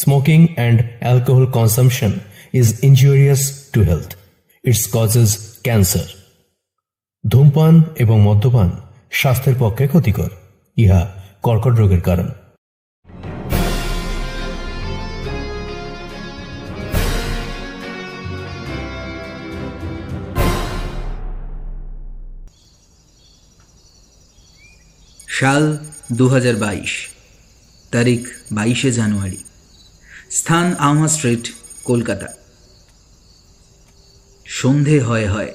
Smoking and alcohol consumption is injurious to health. It causes cancer. ধূমপান এবং মদ্যপান স্বাস্থ্যের পক্ষে ক্ষতিকর। ইহা কর্কট রোগের কারণ। সাল 2022, তারিখ 22শে জানুয়ারি, স্থান আমহা স্ট্রিট, কলকাতা। সন্ধে হয়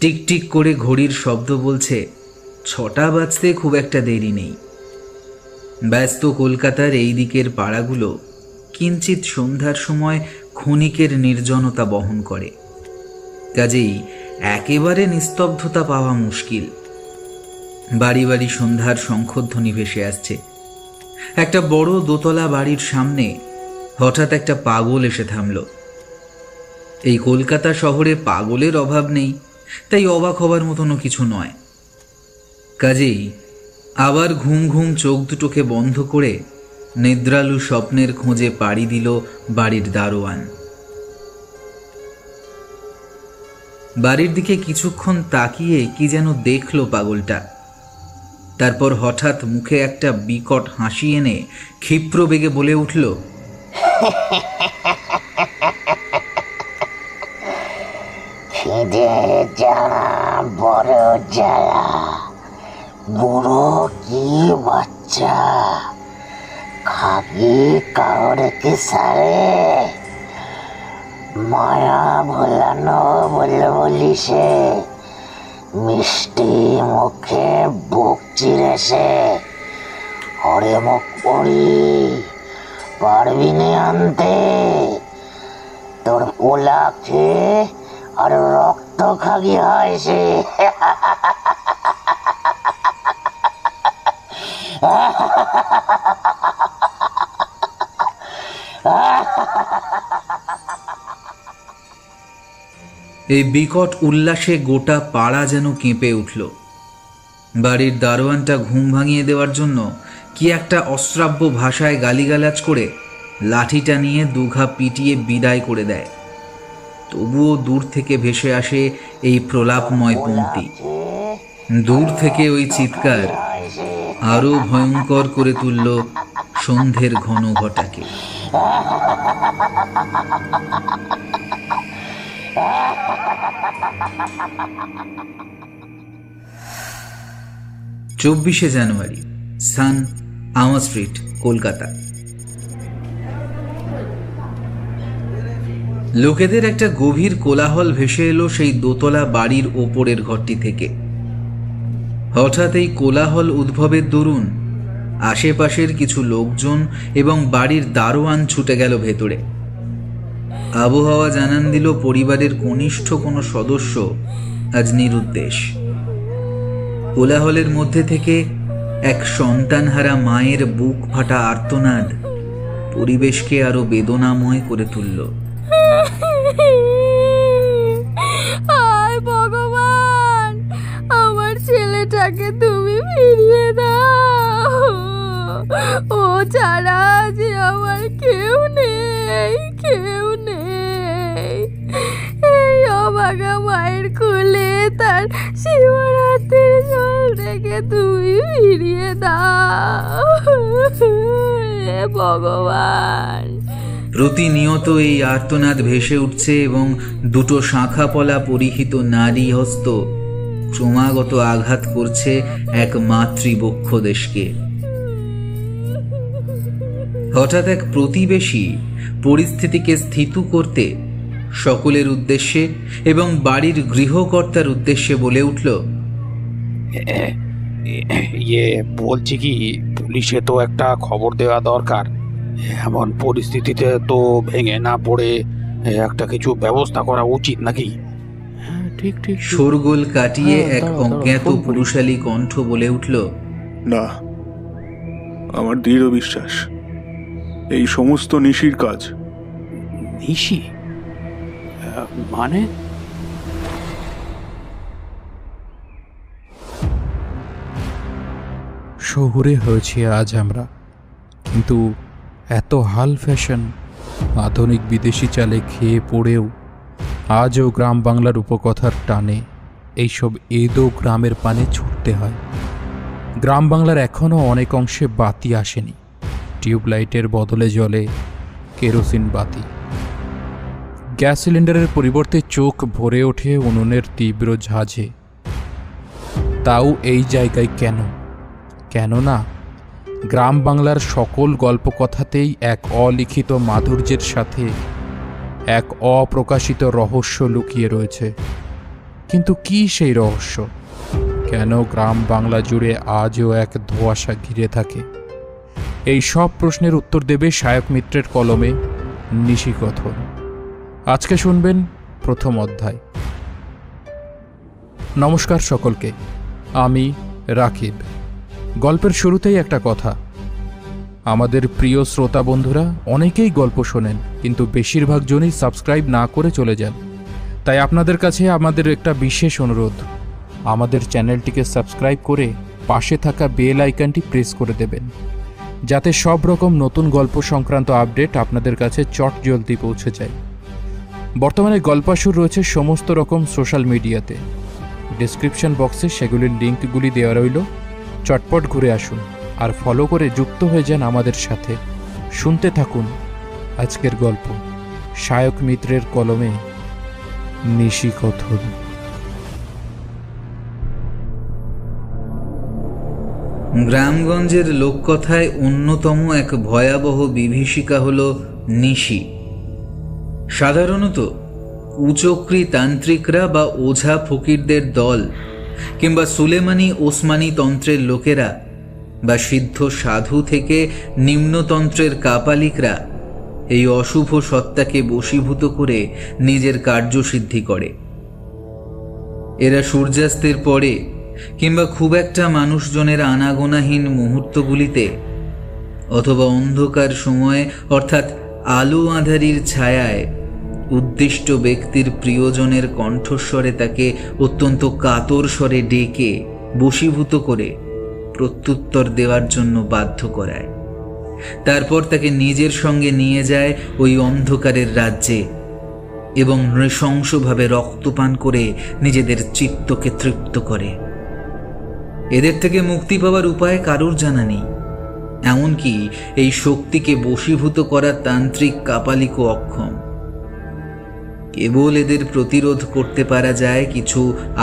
টিকটিক করে ঘড়ির শব্দ বলছে 6টা বাজতে খুব একটা দেরি নেই। ব্যস্ত কলকাতার এই দিকের পাড়াগুলো কিঞ্চিত সন্ধ্যার সময় ক্ষণিকের নির্জনতা বহন করে, কাজেই একেবারে নিস্তব্ধতা পাওয়া মুশকিল। বাড়ি বাড়ি সন্ধ্যার শঙ্খধ্বনি ভেসে আসছে। একটা বড় দোতলা বাড়ির সামনে হঠাৎ একটা পাগল এসে থামল। এই কলকাতা শহরে পাগলের অভাব নেই, তাই অবাক হবার মতনও কিছু নয়। কাজেই আবার ঘুম ঘুম চোখ দুটোকে বন্ধ করে নিদ্রালু স্বপ্নের খোঁজে পাড়ি দিল বাড়ির দারোয়ান। বাড়ির দিকে কিছুক্ষণ তাকিয়ে কি যেন দেখল পাগলটা। তারপর হঠাৎ মুখে একটা বিকট হাসি এনে ক্ষিপ্র বেগে বলে উঠল, খিদে জ্বালা বড় জ্বালা, বুড়ো কি বাচ্চা, খাবি কাউরে কি সারে, মায়া ভোলানো বলে বলিসে, মিষ্টি মুখে বুক চিরেছে, হরে মুখ পড়ি পারবি নে আনতে, তোর পোলা খেয়ে আর রক্ত খাগি হয়েছে। এই বিকট উল্লাসে গোটা পাড়া যেন কেঁপে উঠল। বাড়ির দারোয়ানটা ঘুম ভাঙিয়ে দেওয়ার জন্য কি একটা অশ্রাব্য ভাষায় গালিগালাজ করে লাঠিটা নিয়ে দুঘা পিটিয়ে বিদায় করে দেয়। তবুও দূর থেকে ভেসে আসে এই প্রলাপময় পংক্তি। দূর থেকে ওই চিৎকার আরো ভয়ঙ্কর করে তুলল সন্ধ্যের ঘন ঘটাকে। 24শে জানুয়ারি, স্থান আমহা স্ট্রিট, কলকাতা। লোকেদের একটা গভীর কোলাহল ভেসে এলো সেই দোতলা বাড়ির ওপরের ঘরটি থেকে। হঠাৎ এই কোলাহল উদ্ভবের দরুন আশেপাশের কিছু লোকজন এবং বাড়ির দারোয়ান ছুটে গেল ভেতরে। আবহাওয়া জানান দিল পরিবারের কনিষ্ঠ কোনো সদস্য আজ নিরুদ্দেশ। কোলাহলের মধ্যে থেকে এক সন্তানহারা মায়ের বুক ফাটা আর্তনাদ পরিবেশকে আরো বেদনাময় করে তুলল। আয় ভগবান, আমার ছেলেটাকে তুমি ফিরিয়ে দাও। ও ছাড়া যে আমার কেউ নেই, কেউ নেই। এই অভাগা মায়ের কোলে তার শিবরাত্রির জল থেকে তুমি ফিরিয়ে দাও ভগবান। প্রতিনিয়ত এই আর্তনাদ ভেসে উঠছে এবং দুটো শাঁখাপলা পরিহিত নারী হস্ত ক্রমাগত আঘাত করছে এক মাতৃবক্ষ দেশকে। হঠাৎ এক প্রতিবেশী পরিস্থিতিকে স্থিত করতে সকলের উদ্দেশ্যে এবং বাড়ির গৃহকর্তার উদ্দেশ্যে বলে উঠল, বলছি কি, পুলিশে তো একটা খবর দেওয়া দরকার। এমন পরিস্থিতিতে তো ভেঙে না পড়ে একটা কিছু ব্যবস্থা করা উচিত নাকি? ঠিক ঠিক। শোরগোল কাটিয়ে এক অজ্ঞাত পুরুষালী কণ্ঠ বলে উঠল, না, আমার দৃঢ় বিশ্বাস এই সমস্ত নিশির কাজ। নিশি মানে? শহুরে হয়েছি আজ আমরা, কিন্তু এত হাল ফ্যাশন আধুনিক বিদেশি চালে খেয়ে পড়েও আজও গ্রাম বাংলার উপকথার টানে এইসব এদো গ্রামের পানে ছুটতে হয়। গ্রাম বাংলার এখনও অনেক অংশে বাতি আসেনি, টিউবলাইটের বদলে জ্বলে কেরোসিন বাতি। গ্যাস সিলিন্ডারের পরিবর্তে চোখ ভরে ওঠে উনুনের তীব্র ঝাঁঝে। তাও এই জায়গায় কেন? কেননা গ্রাম বাংলার সকল গল্পকথাতেই এক অলিখিত মাধুর্যের সাথে এক অপ্রকাশিত রহস্য লুকিয়ে রয়েছে। কিন্তু কি সেই রহস্য? কেন গ্রাম বাংলা জুড়ে আজও এক ধোঁয়াশা ঘিরে থাকে? এই সব প্রশ্নের উত্তর দেবে সায়ক মিত্রের কলমে নিশিকথন। আজকে শুনবেন প্রথম অধ্যায়। নমস্কার সকলকে, আমি রাকিব। গল্পের শুরুতেই একটা কথা, আমাদের প্রিয় শ্রোতা বন্ধুরা অনেকেই গল্প শোনেন, কিন্তু বেশিরভাগ জনই সাবস্ক্রাইব না করে চলে যান। তাই আপনাদের কাছে আমাদের একটা বিশেষ অনুরোধ, আমাদের চ্যানেলটিকে সাবস্ক্রাইব করে পাশে থাকা বেল আইকনটি প্রেস করে দেবেন, যাতে সব রকম নতুন গল্প সংক্রান্ত আপডেট আপনাদের কাছে চটজলদি পৌঁছে যায়। বর্তমানে গল্পাসুর রয়েছে সমস্ত রকম সোশ্যাল মিডিয়াতে, ডেসক্রিপশন বক্সে সেগুলির লিঙ্কগুলি দেওয়া রইল। চটপট ঘুরে আসুন আর ফলো করে যুক্ত হয়ে যান আমাদের সাথে। শুনতে থাকুন আজকের গল্প, সায়ক মিত্রের কলমে নিশিকথন। গ্রামগঞ্জের লোককথায় অন্যতম এক ভয়াবহ বিভীষিকা হল নিশি। সাধারণত কুচক্রী তান্ত্রিকরা বা ওঝা ফকিরদের দল কিংবা সুলেমানি ওসমানী তন্ত্রের লোকেরা বা সিদ্ধ সাধু থেকে নিম্নতন্ত্রের কাপালিকরা এই অশুভ সত্তাকে বশীভূত করে নিজের কার্যসিদ্ধি করে। এরা সূর্যাস্তের পরে কিংবা খুব একটা মানুষজনের আনাগোনাহীন মুহূর্তগুলিতে অথবা অন্ধকার সময়ে অর্থাৎ আলো আঁধারির ছায়ায় উদ্দিষ্ট ব্যক্তির প্রিয়জনের কণ্ঠস্বরে তাকে অত্যন্ত কাতর স্বরে ডেকে বশীভূত করে প্রত্যুত্তর দেওয়ার জন্য বাধ্য করায়। তারপর তাকে নিজের সঙ্গে নিয়ে যায় ওই অন্ধকারের রাজ্যে এবং নৃশংসভাবে রক্তপান করে নিজেদের চিত্তকে তৃপ্ত করে। এদের থেকে মুক্তি পাওয়ার উপায় কারোর জানা নেই, এমনকি এই শক্তিকে বশীভূত করার তান্ত্রিক কাপালিকও অক্ষম। কেবল এদের প্রতিরোধ করতে পারা যায় কিছু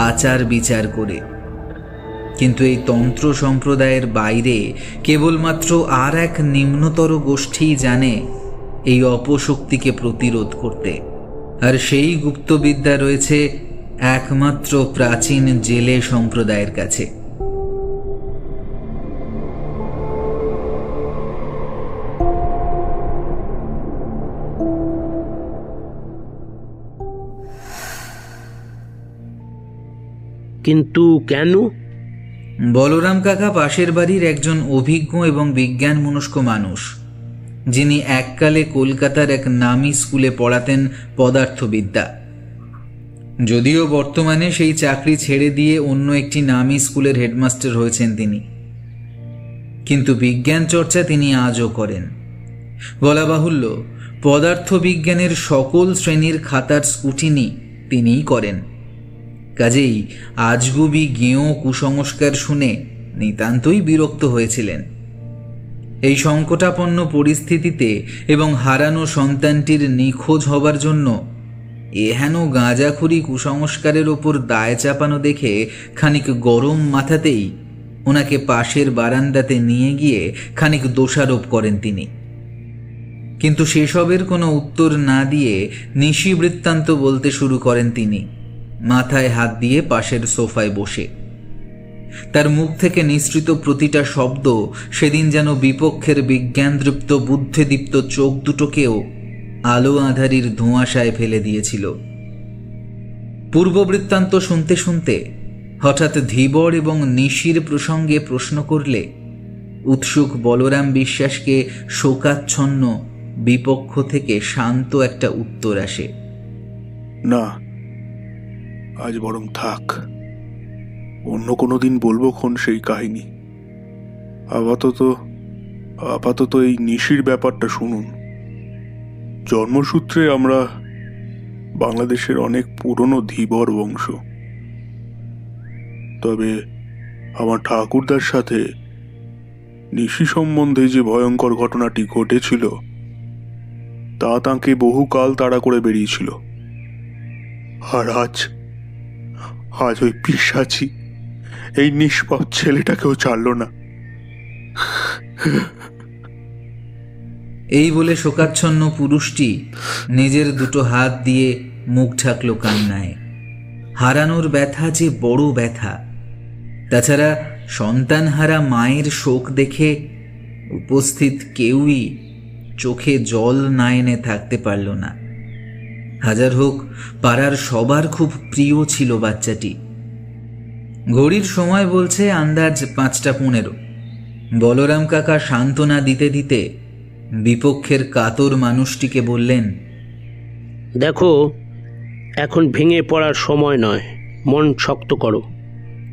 আচার বিচার করে, কিন্তু এই তন্ত্র সম্প্রদায়ের বাইরে কেবলমাত্র আর এক নিম্নতর গোষ্ঠীই জানে এই অপশক্তিকে প্রতিরোধ করতে, আর সেই গুপ্তবিদ্যা রয়েছে একমাত্র প্রাচীন জেলে সম্প্রদায়ের কাছে। কিন্তু কেন? বলরাম কাকা পাশের বাড়ির একজন অভিজ্ঞ এবং বিজ্ঞানমনস্ক মানুষ, যিনি এককালে কলকাতার এক নামী স্কুলে পড়াতেন পদার্থবিদ্যা। যদিও বর্তমানে সেই চাকরি ছেড়ে দিয়ে অন্য একটি নামী স্কুলের হেডমাস্টার হয়েছেন তিনি, কিন্তু বিজ্ঞান চর্চা তিনি আজও করেন। বলা বাহুল্য, পদার্থবিজ্ঞানের সকল শ্রেণীর খাতার স্কুটিনি তিনিই করেন। কাজেই আজগুবি গেঁয়ো কুসংস্কার শুনে নিতান্তই বিরক্ত হয়েছিলেন। এই সংকটাপন্ন পরিস্থিতিতে এবং হারানো সন্তানটির নিখোঁজ হবার জন্য এহেন গাঁজাখুরি কুসংস্কারের ওপর দায় চাপানো দেখে খানিক গরম মাথাতেই ওনাকে পাশের বারান্দাতে নিয়ে গিয়ে খানিক দোষারোপ করেন তিনি। কিন্তু সেসবের কোনো উত্তর না দিয়ে নিশি বৃত্তান্ত বলতে শুরু করেন তিনি, মাথায় হাত দিয়ে পাশের সোফায় বসে। তার মুখ থেকে নিঃসৃত প্রতিটা শব্দ সেদিন যেন বিপক্ষের বিজ্ঞানদৃপ্ত বুদ্ধিদীপ্ত চোখ দুটোকেও আলো আঁধারির ধোঁয়াশায় ফেলে দিয়েছিল। পূর্ববৃত্তান্ত শুনতে শুনতে হঠাৎ ধীবর এবং নিশির প্রসঙ্গে প্রশ্ন করলে উৎসুক বলরাম বিশ্বাসকে শোকাচ্ছন্ন বিপক্ষ থেকে শান্ত একটা উত্তর আসে, না, আজ বরং থাক, অন্য কোনো দিন বলবো খন সেই কাহিনী। আপাতত আপাতত এই নিশির ব্যাপারটা শুনুন। জন্মসূত্রে আমরা বাংলাদেশের অনেক পুরনো ধীবর বংশ, তবে আমার ঠাকুরদার সাথে নিশি সম্বন্ধে যে ভয়ঙ্কর ঘটনাটি ঘটেছিল তা তাঁকে বহুকাল তাড়া করে বেরিয়েছিল। আর আজ ওই পিশাচি এই নিষ্পাপ ছেলেটাকেও ছাড়ল না। এই বলে শোকাচ্ছন্ন পুরুষটি নিজের দুটো হাত দিয়ে মুখ ঢাকল কান্নায়। হারানোর ব্যথা যে বড় ব্যথা, তাছাড়া সন্তানহারা মায়ের শোক দেখে উপস্থিত কেউই চোখে জল না এনে থাকতে পারল না। হাজার হোক পাড়ার সবার খুব প্রিয় ছিল বাচ্চাটি। ঘড়ির সময় বলছে আন্দাজ 5:15। বলরাম কাকা সান্ত্বনা দিতে দিতে বিপক্ষের কাতর মানুষটিকে বললেন, দেখো, এখন ভেঙে পড়ার সময় নয়, মন শক্ত করো,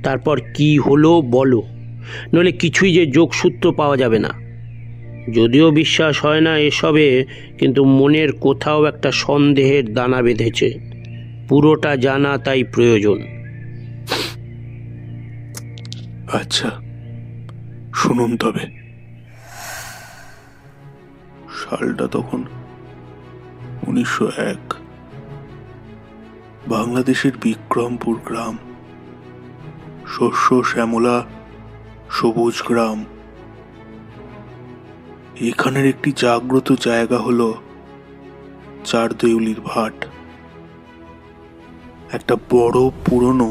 তারপর কি হলো বলো, নইলে কিছুই যে যোগসূত্র পাওয়া যাবে না। যদিও বিশ্বাস হয় না এসবে, কিন্তু মনের কোথাও একটা সন্দেহের দানা বেঁধেছে। পুরোটা জানা তাই প্রয়োজন। আচ্ছা শুনুন তবে। সালটা তখন 1901। বাংলাদেশের বিক্রমপুর গ্রাম, শস্য শ্যামলা সবুজ গ্রাম। এখানের একটি জাগ্রত জায়গা হলো চারদেউলির ভাট। একটা বড় পুরনো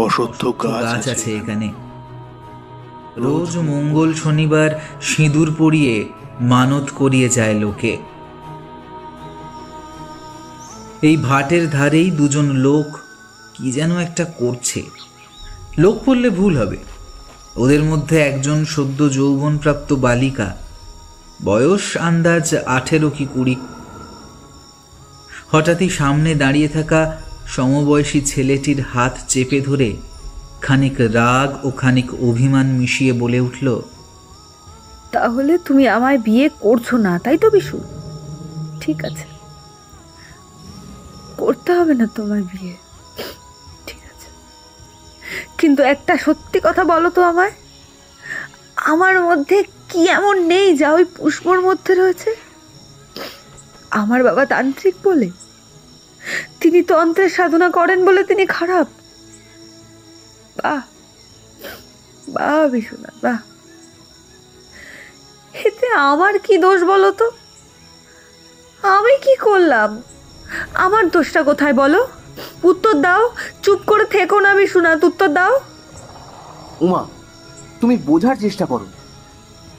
অশ্বত্থ গাছ আছে এখানে। রোজ মঙ্গল শনিবার সিঁদুর পরিয়ে মানত করিয়ে যায় লোকে। এই ভাটের ধারেই দুজন লোক কি যেন একটা করছে। লোক বললে ভুল হবে, ওদের মধ্যে একজন সদ্য যৌবনপ্রাপ্ত বালিকা, বয়স আন্দাজ 18 কি 20। হঠাৎই সামনে দাঁড়িয়ে থাকা সমবয়সী ছেলেটির হাত চেপে ধরে খানিক রাগ ও খানিক অভিমান মিশিয়ে বলে উঠল, তাহলে তুমি আমায় বিয়ে করছো না, তাই তো বিশু? ঠিক আছে, করতে হবে না তোমার বিয়ে, ঠিক আছে। কিন্তু একটা সত্যি কথা বলো তো আমায়, আমার মধ্যে কি এমন নেই যা ওই পুষ্পর মধ্যে রয়েছে? আমার বাবা তান্ত্রিক বলে, তিনি তন্ত্রের সাধনা করেন বলে তিনি খারাপ? বাহ বাহ বিশ্বনাথ, বাহ। এতে আমার কি দোষ বলো তো? আমি কি করলাম? আমার দোষটা কোথায় বলো? উত্তর দাও, চুপ করে থেকো না বিশ্বনাথ, উত্তর দাও। উমা, তুমি বোঝার চেষ্টা করো।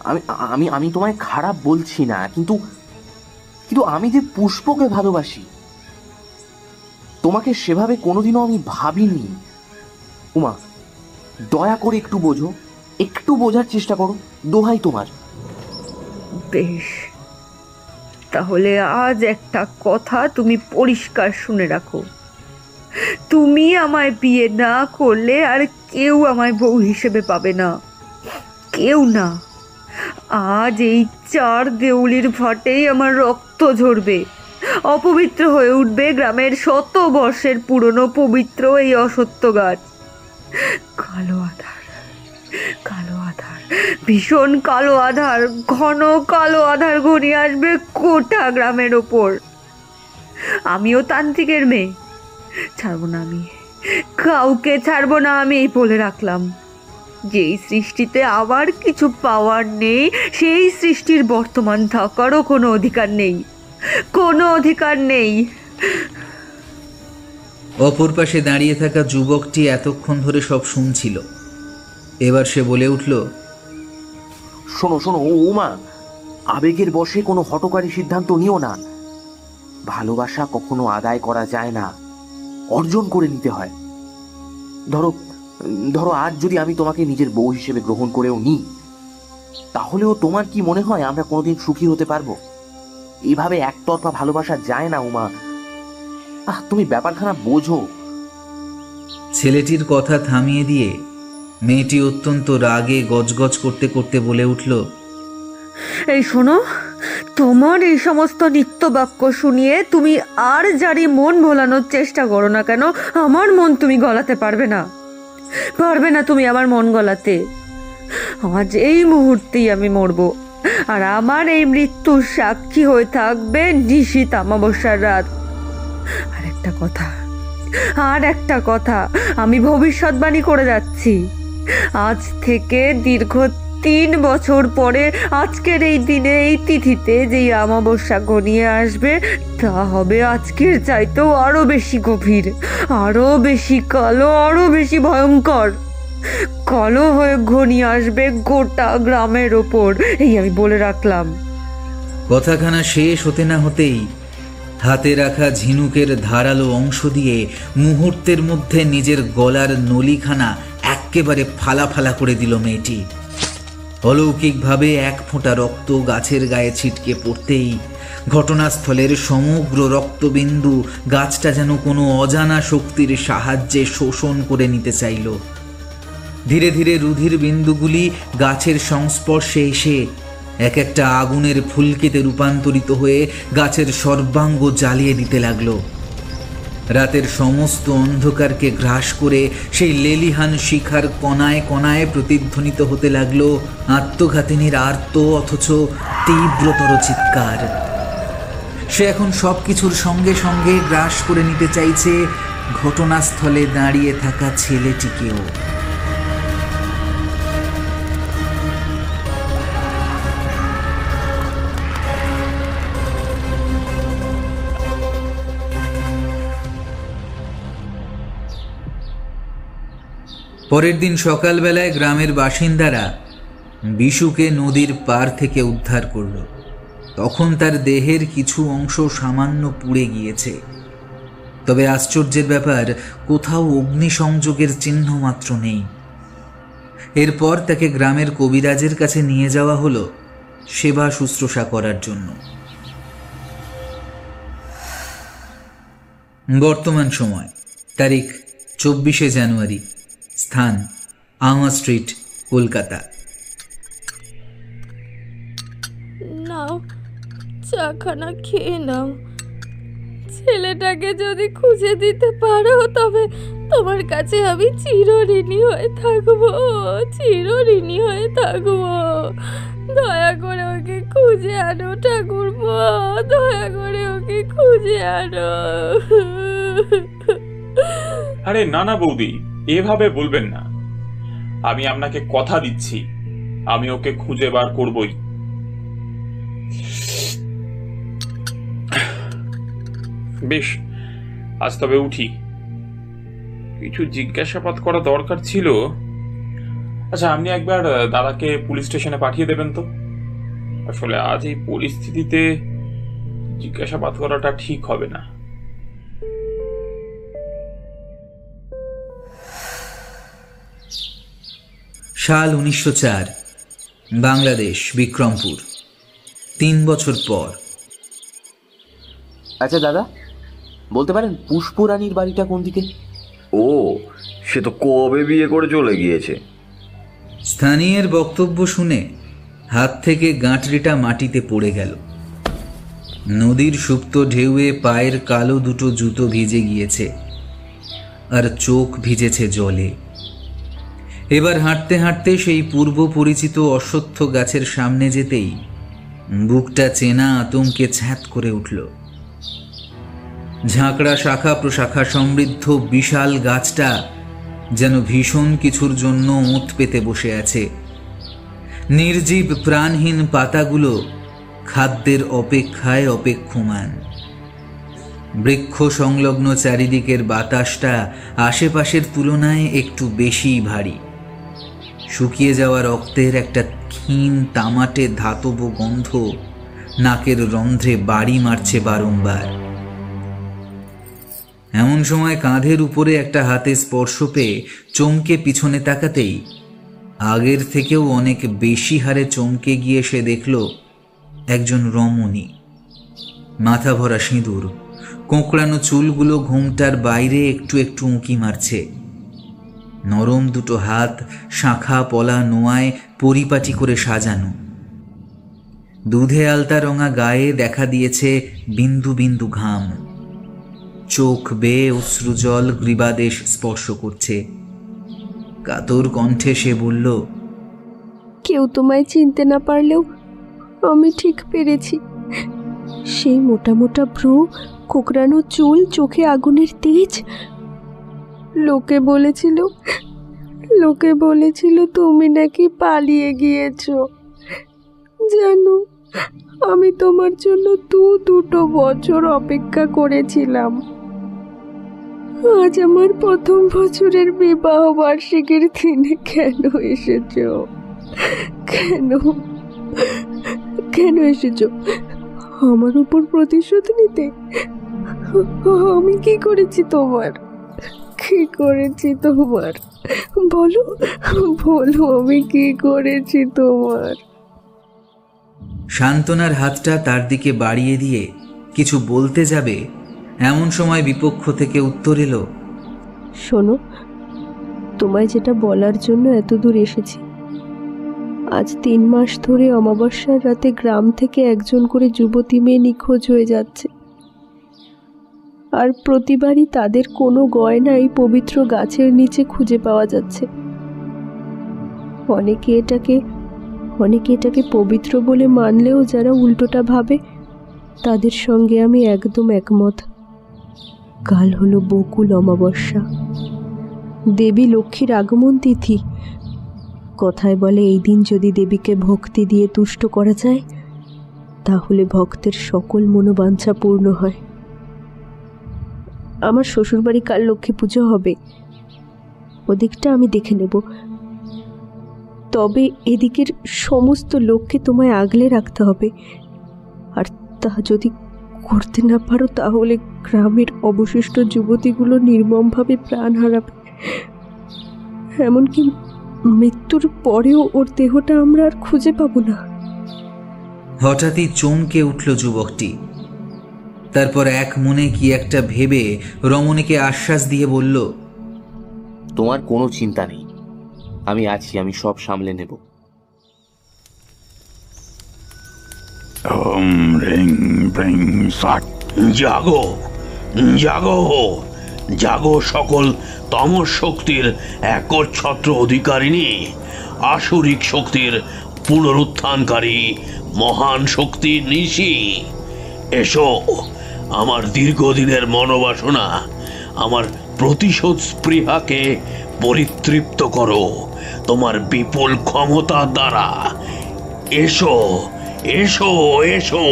আমি আমি আমি তোমায় খারাপ বলছি না, কিন্তু কিন্তু আমি যে পুষ্পকে ভালোবাসি, তোমাকে সেভাবে কোনোদিনও আমি ভাবিনি। উমা, দয়া করে একটু বোঝো, একটু বোঝার চেষ্টা করো, দোহাই তোমার। বেশ, তাহলে আজ একটা কথা তুমি পরিষ্কার শুনে রাখো, তুমি আমায় বিয়ে না করলে আর কেউ আমায় বউ হিসেবে পাবে না, কেউ না। আজ এই চার দেউলির ভাটেই আমার রক্ত ঝরবে, অপবিত্র হয়ে উঠবে গ্রামের 100 বর্ষের পুরনো পবিত্র এই অসত্য গাছ। কালো আধার, কালো আধার, ভীষণ কালো আধার, ঘন কালো আধার ঘনিয়ে আসবে গোটা গ্রামের ওপর। আমিও তান্ত্রিকের মেয়ে, ছাড়বো না আমি, কাউকে ছাড়বো না আমি, বলে রাখলাম। যেই সৃষ্টিতে আবার কিছু পাওয়ার নেই, সেই সৃষ্টির বর্তমান থাকারও কোনো অধিকার নেই, কোনো অধিকার নেই। অপর পাশে দাঁড়িয়ে থাকা যুবকটি এতক্ষণ ধরে সব শুনছিল। এবার সে বলে উঠল, শোনো শোনো উমা, আবেগের বশে কোনো হঠকারী সিদ্ধান্ত নিও না। ভালোবাসা কখনো আদায় করা যায় না, অর্জন করে নিতে হয়। ধরো ধরো আজ যদি আমি তোমাকে নিজের বউ হিসেবে গ্রহণ করেও নিই, তাহলেও তোমার কি মনে হয় আমরা কোনোদিন সুখী হতে পারবো? এইভাবে একতরফা ভালোবাসা যায় না উমা। তুমি ব্যাপারখানা বোঝো। ছেলেটির কথা থামিয়ে দিয়ে মেয়েটি অত্যন্ত রাগে গজগজ করতে করতে বলে উঠল, এই শোনো, তোমার এই সমস্ত নিত্যবাক্য শুনিয়ে তুমি আর যারই মন ভোলানোর চেষ্টা করো না কেন, আমার মন তুমি গলাতে পারবে না। পারবে না তুমি আমার মন গলাতে। আজ এই মুহূর্তেই আমি মরবো, আর আমার এই মৃত্যুর সাক্ষী হয়ে থাকবে নিশীথ অমাবস্যার রাত। আর একটা কথা আমি ভবিষ্যৎবাণী করে যাচ্ছি। আজ থেকে দীর্ঘ 3 বছর পরে আজকের এই দিনে, এই তিথিতে যেই অমাবস্যা ঘনিয়ে আসবে, তা হবে আজকের চাইতেও আরো বেশি গভীর, আরো বেশি কালো, আরো বেশি ভয়ঙ্কর। কালো হয়ে ঘনিয়ে আসবে গোটা গ্রামের ওপর, এই আমি বলে রাখলাম। কথাখানা শেষ হতে না হতেই হাতে রাখা ঝিনুকের ধারালো অংশ দিয়ে মুহূর্তের মধ্যে নিজের গলার নলিখানা একেবারে ফালা ফালা করে দিল মেয়েটি। অলৌকিকভাবে 1 ফোঁটা রক্ত গাছের গায়ে ছিটকে পড়তেই ঘটনাস্থলের সমগ্র রক্তবিন্দু গাছটা যেন কোনো অজানা শক্তির সাহায্যে শোষণ করে নিতে চাইল। ধীরে ধীরে রুধির বিন্দুগুলি গাছের সংস্পর্শে এসে এক একটা আগুনের ফুলকিতে রূপান্তরিত হয়ে গাছের সর্বাঙ্গ জ্বালিয়ে দিতে লাগলো। রাতের সমস্ত অন্ধকারকে গ্রাস করে সেই লেলিহান শিখার কণায় কণায় প্রতিধ্বনিত হতে লাগলো আত্মঘাতিনীর আর্ত অথচ তীব্রতর চিৎকার। সে এখন সব কিছুর সঙ্গে সঙ্গে গ্রাস করে নিতে চাইছে ঘটনাস্থলে দাঁড়িয়ে থাকা ছেলেটিকেও। পরের দিন সকালবেলায় গ্রামের বাসিন্দারা বিশুকে নদীর পার থেকে উদ্ধার করল। তখন তার দেহের কিছু অংশ সামান্য পুড়ে গিয়েছে, তবে আশ্চর্যের ব্যাপার, কোথাও অগ্নিসংযোগের চিহ্ন মাত্র নেই। এরপর তাকে গ্রামের কবিরাজের কাছে নিয়ে যাওয়া হলো সেবা শুশ্রূষা করার জন্য। বর্তমান সময় তারিখ 24শে জানুয়ারি, স্থান আমা স্ট্রিট, কলকাতা। নাও, চাখানা খেয়ে নাও। ছেলেটাকে যদি খুঁজে দিতে পারো তবে তোমার কাছে আমি চিরঋণী হয়ে থাকবো, চিরঋণী হয়ে থাকবো। দয়া করে ওকে খুঁজে আনো ঠাকুরপো, দয়া করে ওকে খুঁজে আনো। আরে না না বৌদি, এভাবে বলবেন না। আমি আপনাকে কথা দিচ্ছি, আমি ওকে খুঁজে বার করবই। বেশ, আজ তবে উঠি। কিছু জিজ্ঞাসাবাদ করা দরকার ছিল। আচ্ছা, আপনি একবার দাদাকে পুলিশ স্টেশনে পাঠিয়ে দেবেন তো। আসলে আজ এই পরিস্থিতিতে জিজ্ঞাসাবাদ করাটা ঠিক হবে না। সাল 1904, বাংলাদেশ, বিক্রমপুর। 3 বছর পর। আচ্ছা দাদা, বলতে পারেন পুষ্পরানীর বাড়িটা কোন দিকে? ও, সে তো কবে বিয়ে করে চলে গিয়েছে। স্থানীয়ের বক্তব্য শুনে হাত থেকে গাঁটরিটা মাটিতে পড়ে গেল। নদীর সুপ্ত ঢেউয়ে পায়ের কালো দুটো জুতো ভিজে গিয়েছে, আর চোখ ভিজেছে জলে। এবার হাঁটতে হাঁটতে সেই পূর্ব পরিচিত অশ্বত্থ গাছের সামনে যেতেই বুকটা চেনা আতঙ্কে ছ্যাঁত করে উঠল। ঝাঁকড়া শাখা প্রশাখা সমৃদ্ধ বিশাল গাছটা যেন ভীষণ কিছুর জন্য ওঁত পেতে বসে আছে। নির্জীব প্রাণহীন পাতাগুলো খাদ্যের অপেক্ষায় অপেক্ষমান। বৃক্ষ সংলগ্ন চারিদিকের বাতাসটা আশেপাশের তুলনায় একটু বেশি ভারী। শুকিয়ে যাওয়া রক্তের একটা ক্ষীণ তামাটে ধাতব গন্ধ নাকের রন্ধ্রে বাড়ি মারছে বারংবার। এমন সময় কাঁধের উপরে একটা হাতে স্পর্শ পেয়ে চমকে পিছনে তাকাতেই আগের থেকেও অনেক বেশি হারে চমকে গিয়ে সে দেখল একজন রমণী। মাথা ভরা সিঁদুর, কোঁকড়ানো চুলগুলো ঘোমটার বাইরে একটু একটু উঁকি মারছে। নরম দুটো হাত শাঁখা পলা নোয়ায় পরিপাটি করে সাজানো। দুধে আলতা রঙা গায়ে দেখা দিয়েছে বিন্দু বিন্দু ঘাম। চোখ বেয়ে অশ্রুজল গ্রীবাদেশ স্পর্শ করছে। কাতর কণ্ঠে সে বলল, কেউ তোমায় চিনতে না পারলেও আমি ঠিক পেরেছি। সেই মোটা মোটা ভ্রু, কোকড়ানো চুল, চোখে আগুনের তেজ। লোকে বলেছিল তুমি নাকি পালিয়ে গিয়েছো। জানো, আমি তোমার জন্য দুটো বছর অপেক্ষা করেছিলাম। আজ আমার প্রথম বছরের বিবাহ বার্ষিকীর দিনে কেন এসেছো? কেন এসেছো? আমার উপর প্রতিশোধ নিতে? আমি কি করেছি তোমার? বলো আমি কি করেছি তোমার? সান্ত্বনার হাতটা তার দিকে বাড়িয়ে দিয়ে কিছু বলতে যাবে, এমন সময় বিপক্ষ থেকে উত্তর এলো, শোনো, তোমায় যেটা বলার জন্য এত দূর এসেছি। আজ 3 মাস ধরে অমাবস্যার রাতে গ্রাম থেকে একজন করে যুবতী মেয়ে নিখোঁজ হয়ে যাচ্ছে। আর প্রতিবারই তাদের কোনো গয়নাই পবিত্র গাছের নিচে খুঁজে পাওয়া যাচ্ছে। অনেকে এটাকে পবিত্র বলে মানলেও যারা উল্টোটা ভাবে, তাদের সঙ্গে আমি একদম একমত। কাল হলো বকুল অমাবস্যা, দেবী লক্ষ্মীর আগমন তিথি। কথায় বলে এই দিন যদি দেবীকে ভক্তি দিয়ে তুষ্ট করা যায়, তাহলে ভক্তের সকল মনোবাঞ্ছা পূর্ণ হয়। আমার শ্বশুরবাড়ি কাল লক্ষ্মী পুজো হবে, ওদিকটা আমি দেখে নেব। তবে এদিকের সমস্ত লোককে তোমায় আগলে রাখতে হবে। আর তা যদি করতে না পারো, তাহলে গ্রামের অবশিষ্ট যুবতীগুলো নির্মমভাবে প্রাণ হারাবে। এমনকি মৃত্যুর পরেও ওর দেহটা আমরা আর খুঁজে পাবো না। হঠাৎই চমকে উঠল যুবকটি। তারপর এক মনে কি একটা ভেবে রমণীকে আশ্বাস দিয়ে বলল, তোমার কোনো চিন্তা নেই, আমি আছি, আমি সব সামলে নেব। ওম রিং ব্রিং সাট। জাগো জাগো জাগো সকল তমস শক্তির একচ্ছত্র অধিকারিণী, আসুরিক শক্তির পুনরুত্থানকারী মহান শক্তি নিশি। এসো, আমার দীর্ঘদিনের মনোবাসনা, আমার প্রতিশোধ স্পৃহাকে পরিতৃপ্ত করো তোমার বিপুল ক্ষমতার দ্বারা। এসো এসো এসো।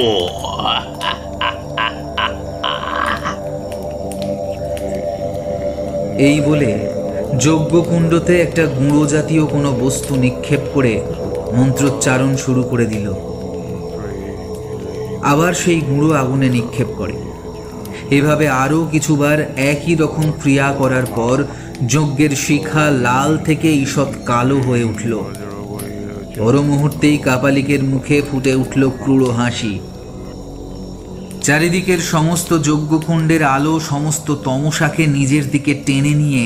এই বলে যজ্ঞকুণ্ডতে একটা গুঁড়ো জাতীয় কোনো বস্তু নিক্ষেপ করে মন্ত্রোচ্চারণ শুরু করে দিল। আবার সেই গুঁড়ো আগুনে নিক্ষেপ করে। এভাবে আরও কিছুবার একই রকম ক্রিয়া করার পর যজ্ঞের শিখা লাল থেকে ঈষৎ কালো হয়ে উঠল। পর মুহূর্তেই কাপালিকের মুখে ফুটে উঠল ক্রূর হাসি। চারিদিকের সমস্ত যজ্ঞকুণ্ডের আলো সমস্ত তমসাকে নিজের দিকে টেনে নিয়ে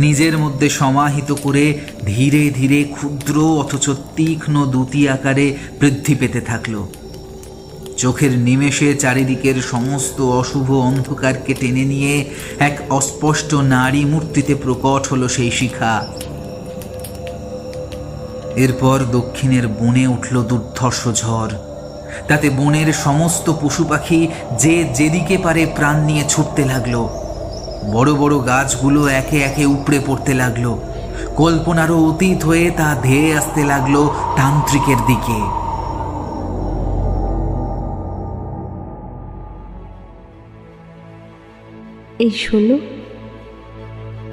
নিজের মধ্যে সমাহিত করে ধীরে ধীরে ক্ষুদ্র অথচ তীক্ষ্ণ দ্যুতি আকারে বৃদ্ধি পেতে থাকল। চোখের নিমেষে চারিদিকের সমস্ত অশুভ অন্ধকারকে টেনে নিয়ে এক অস্পষ্ট নারী মূর্তিতে প্রকট হলো সেই শিখা। এরপর দক্ষিণের বনে উঠল দুর্ধর্ষ ঝড়। তাতে বনের সমস্ত পশু পাখি যে যেদিকে পারে প্রাণ নিয়ে ছুটতে লাগলো। বড় বড় গাছগুলো একে একে উপড়ে পড়তে লাগলো। কল্পনারও অতীত হয়ে তা ধেয়ে আসতে লাগলো তান্ত্রিকের দিকে। এই শোনো,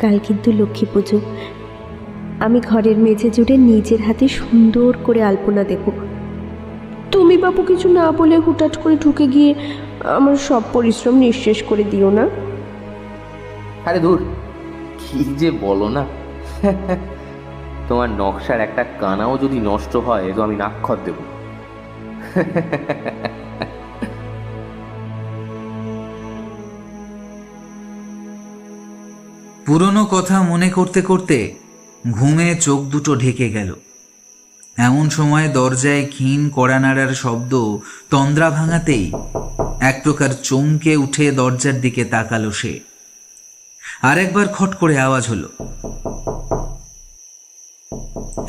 কাল কিন্তু লক্ষ্মী পুজো। আমি ঘরের মেঝে জুড়ে নিজের হাতে সুন্দর করে আলপনা দেব। তুমি বাবু কিছু না বলে হুটহাট করে ঢুকে গিয়ে আমার সব পরিশ্রম নিঃশেষ করে দিও না। আরে ধুর, কি যে বলো না। তোমার নকশার একটা কানাও যদি নষ্ট হয় তো আমি নাক্ষর দেব। পুরনো কথা মনে করতে করতে ঘুমে চোখ দুটো ঢেকে গেল। এমন সময় দরজায় ক্ষীণ কড়া নাড়ার শব্দ তন্দ্রা ভাঙাতেই এক প্রকার চমকে উঠে দরজার দিকে তাকালো সে। আরেকবার খট করে আওয়াজ হলো।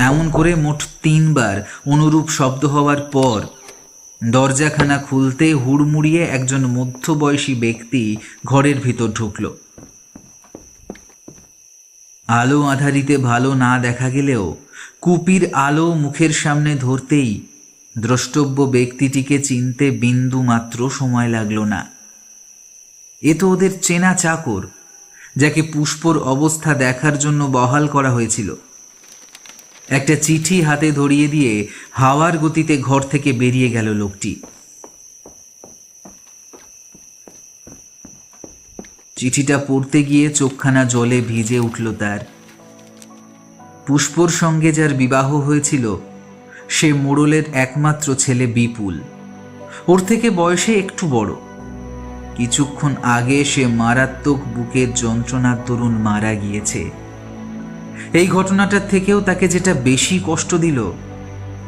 এমন করে মোট 3 বার অনুরূপ শব্দ হওয়ার পর দরজাখানা খুলতে হুড়মুড়িয়ে একজন মধ্যবয়সী ব্যক্তি ঘরের ভিতর ঢুকল। আলো আঁধারিতে ভালো না দেখা গেলেও কুপির আলো মুখের সামনে ধরতেই দ্রষ্টব্য ব্যক্তিটিকে চিনতে বিন্দু মাত্র সময় লাগলো না। এ তো ওদের চেনা চাকর, যাকে পুষ্পর অবস্থা দেখার জন্য বহাল করা হয়েছিল। একটা চিঠি হাতে ধরিয়ে দিয়ে হাওয়ার গতিতে ঘর থেকে বেরিয়ে গেল লোকটি। চিঠিটা পড়তে গিয়ে চোখখানা জলে ভিজে উঠল তার। পুষ্পর সঙ্গে যার বিবাহ হয়েছিল সে মোড়লের একমাত্র ছেলে বিপুল। ওর থেকে বয়সে একটু বড়। কিছুক্ষণ আগে সে মারাত্মক বুকের যন্ত্রণার দরুন মারা গিয়েছে। এই ঘটনাটার থেকেও তাকে যেটা বেশি কষ্ট দিল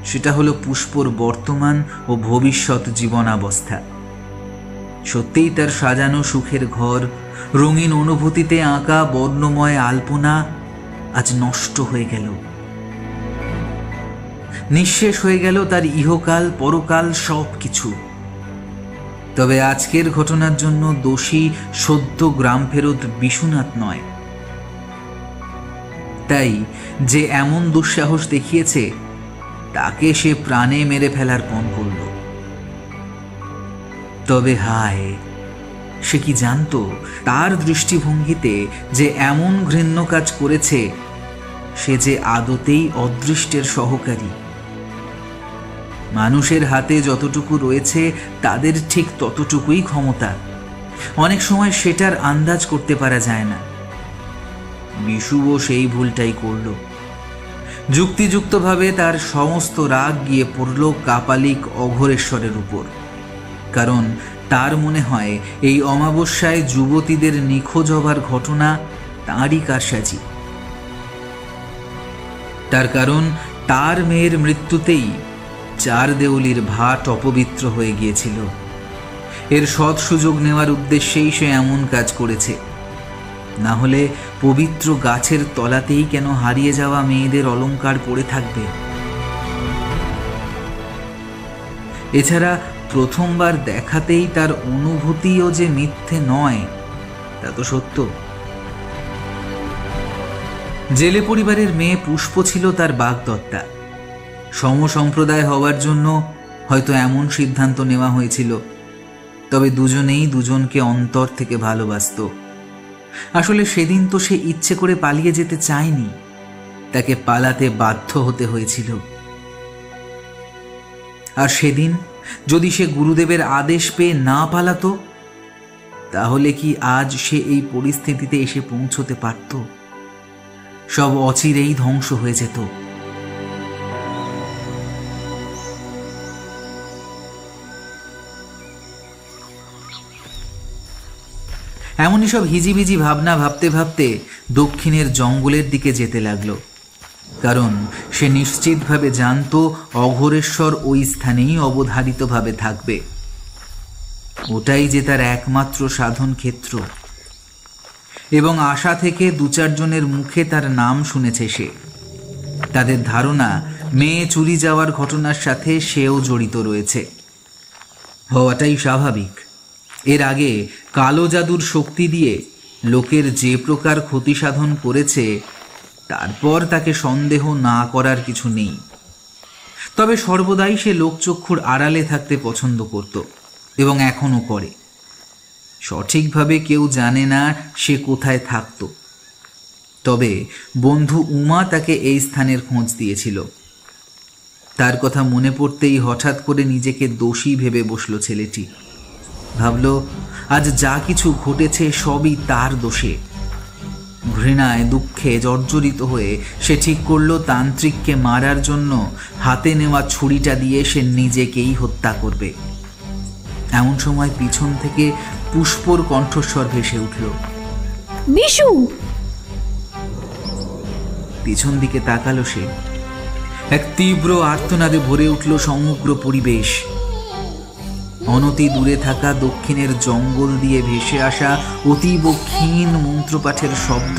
সেটা হলো পুষ্পর বর্তমান ও ভবিষ্যৎ জীবনাবস্থা। সত্যিই তার সাজানো সুখের ঘর, রঙিন অনুভূতিতে আঁকা বর্ণময় আলপনা আজ নষ্ট হয়ে গেল। নিঃশেষ হয়ে গেল তার ইহকাল পরকাল সব কিছু। তবে আজকের ঘটনার জন্য দোষী সদ্য গ্রাম ফেরত বিশ্বনাথ নয়। তাই যে এমন দুঃসাহস দেখিয়েছে তাকে সে প্রাণে মেরে ফেলার পণ করল। তবে হায়, সে কি জানতো তার দৃষ্টিভঙ্গিতে যে এমন ঘৃণ্য কাজ করেছে সে যে আদতেই অদৃষ্টের সহকারী। মানুষের হাতে যতটুকু রয়েছে তাদের ঠিক ততটুকুই ক্ষমতা। অনেক সময় সেটার আন্দাজ করতে পারা যায় না। বিশুও সেই ভুলটাই করল। যুক্তিযুক্তভাবে তার সমস্ত রাগ গিয়ে পড়ল কাপালিক অঘোরেশ্বরের উপর। কারণ তার মনে হয় এই অমাবস্যায় যুবতীদের নিখোঁজ হবার ঘটনা তাঁরই কারসাজি। তার কারণ তার মেয়ের মৃত্যুতেই 4 দেউলির ভাট অপবিত্র হয়ে গিয়েছিল। এর সৎ সুযোগ নেওয়ার উদ্দেশ্যেই সে এমন কাজ করেছে। না হলে পবিত্র গাছের তলাতেই কেন হারিয়ে যাওয়া মেয়েদের অলংকার পড়ে থাকবে? এছাড়া প্রথমবার দেখাতেই তার অনুভূতিও যে মিথ্যে নয় তা তো সত্য। জেলে পরিবারের মেয়ে পুষ্প ছিল তার বাগদত্তা। সমসম্প্রদায় হওয়ার জন্য হয়তো এমন সিদ্ধান্ত নেওয়া হয়েছিল। তবে দুজনেই দুজনকে অন্তর থেকে ভালোবাসত। আসলে সেদিন তো সে ইচ্ছে করে পালিয়ে যেতে চায়নি, তাকে পালাতে বাধ্য হতে হয়েছিল। আর সেদিন যদি সে গুরুদেবের আদেশ পেয়ে না পালাতো, তাহলে কি আজ সে এই পরিস্থিতিতে এসে পৌঁছতে পারত? সব অচিরেই ধ্বংস হয়ে যেত। এমনই সব হিজিবিজি ভাবনা ভাবতে ভাবতে দক্ষিণের জঙ্গলের দিকে যেতে লাগলো। কারণ সে নিশ্চিতভাবে জানত অঘোরেশ্বর ওই স্থানেই অবধারিতভাবে থাকবে। ওটাই যে তার একমাত্র সাধন ক্ষেত্র। এবং আশা থেকে 2-4 জনের মুখে তার নাম শুনেছে সে। তাদের ধারণা মেয়ে চুরি যাওয়ার ঘটনার সাথে সেও জড়িত রয়েছে। হওয়াটাই স্বাভাবিক। এর আগে কালো জাদুর শক্তি দিয়ে লোকের যে প্রকার ক্ষতি সাধন করেছে, তারপর তাকে সন্দেহ না করার কিছু নেই। তবে সর্বদাই সে লোকচক্ষুর আড়ালে থাকতে পছন্দ করত এবং এখনো করে। সঠিকভাবে কেউ জানে না সে কোথায় থাকত। তবে বন্ধু উমা তাকে এই স্থানের খোঁজ দিয়েছিল। তার কথা মনে পড়তেই হঠাৎ করে নিজেকে দোষী ভেবে বসল ছেলেটি। ভাবল আজ যা কিছু ঘটেছে সবই তার দোষে। ঘৃণায় দুঃখে জর্জরিত হয়ে সে ঠিক করল তান্ত্রিককে মারার জন্য হাতে নেওয়া ছুরিটা দিয়ে সে নিজেকেই হত্যা করবে। এমন সময় পিছন থেকে পুষ্পর কণ্ঠস্বর ভেসে উঠল, বিশু। পিছন দিকে তাকালো সে। এক তীব্র আর্তনাদে ভরে উঠল সমগ্র পরিবেশ। অনতি দূরে থাকা দক্ষিণের জঙ্গল দিয়ে ভেসে আসা অতীব ক্ষীণ মন্ত্রপাঠের শব্দ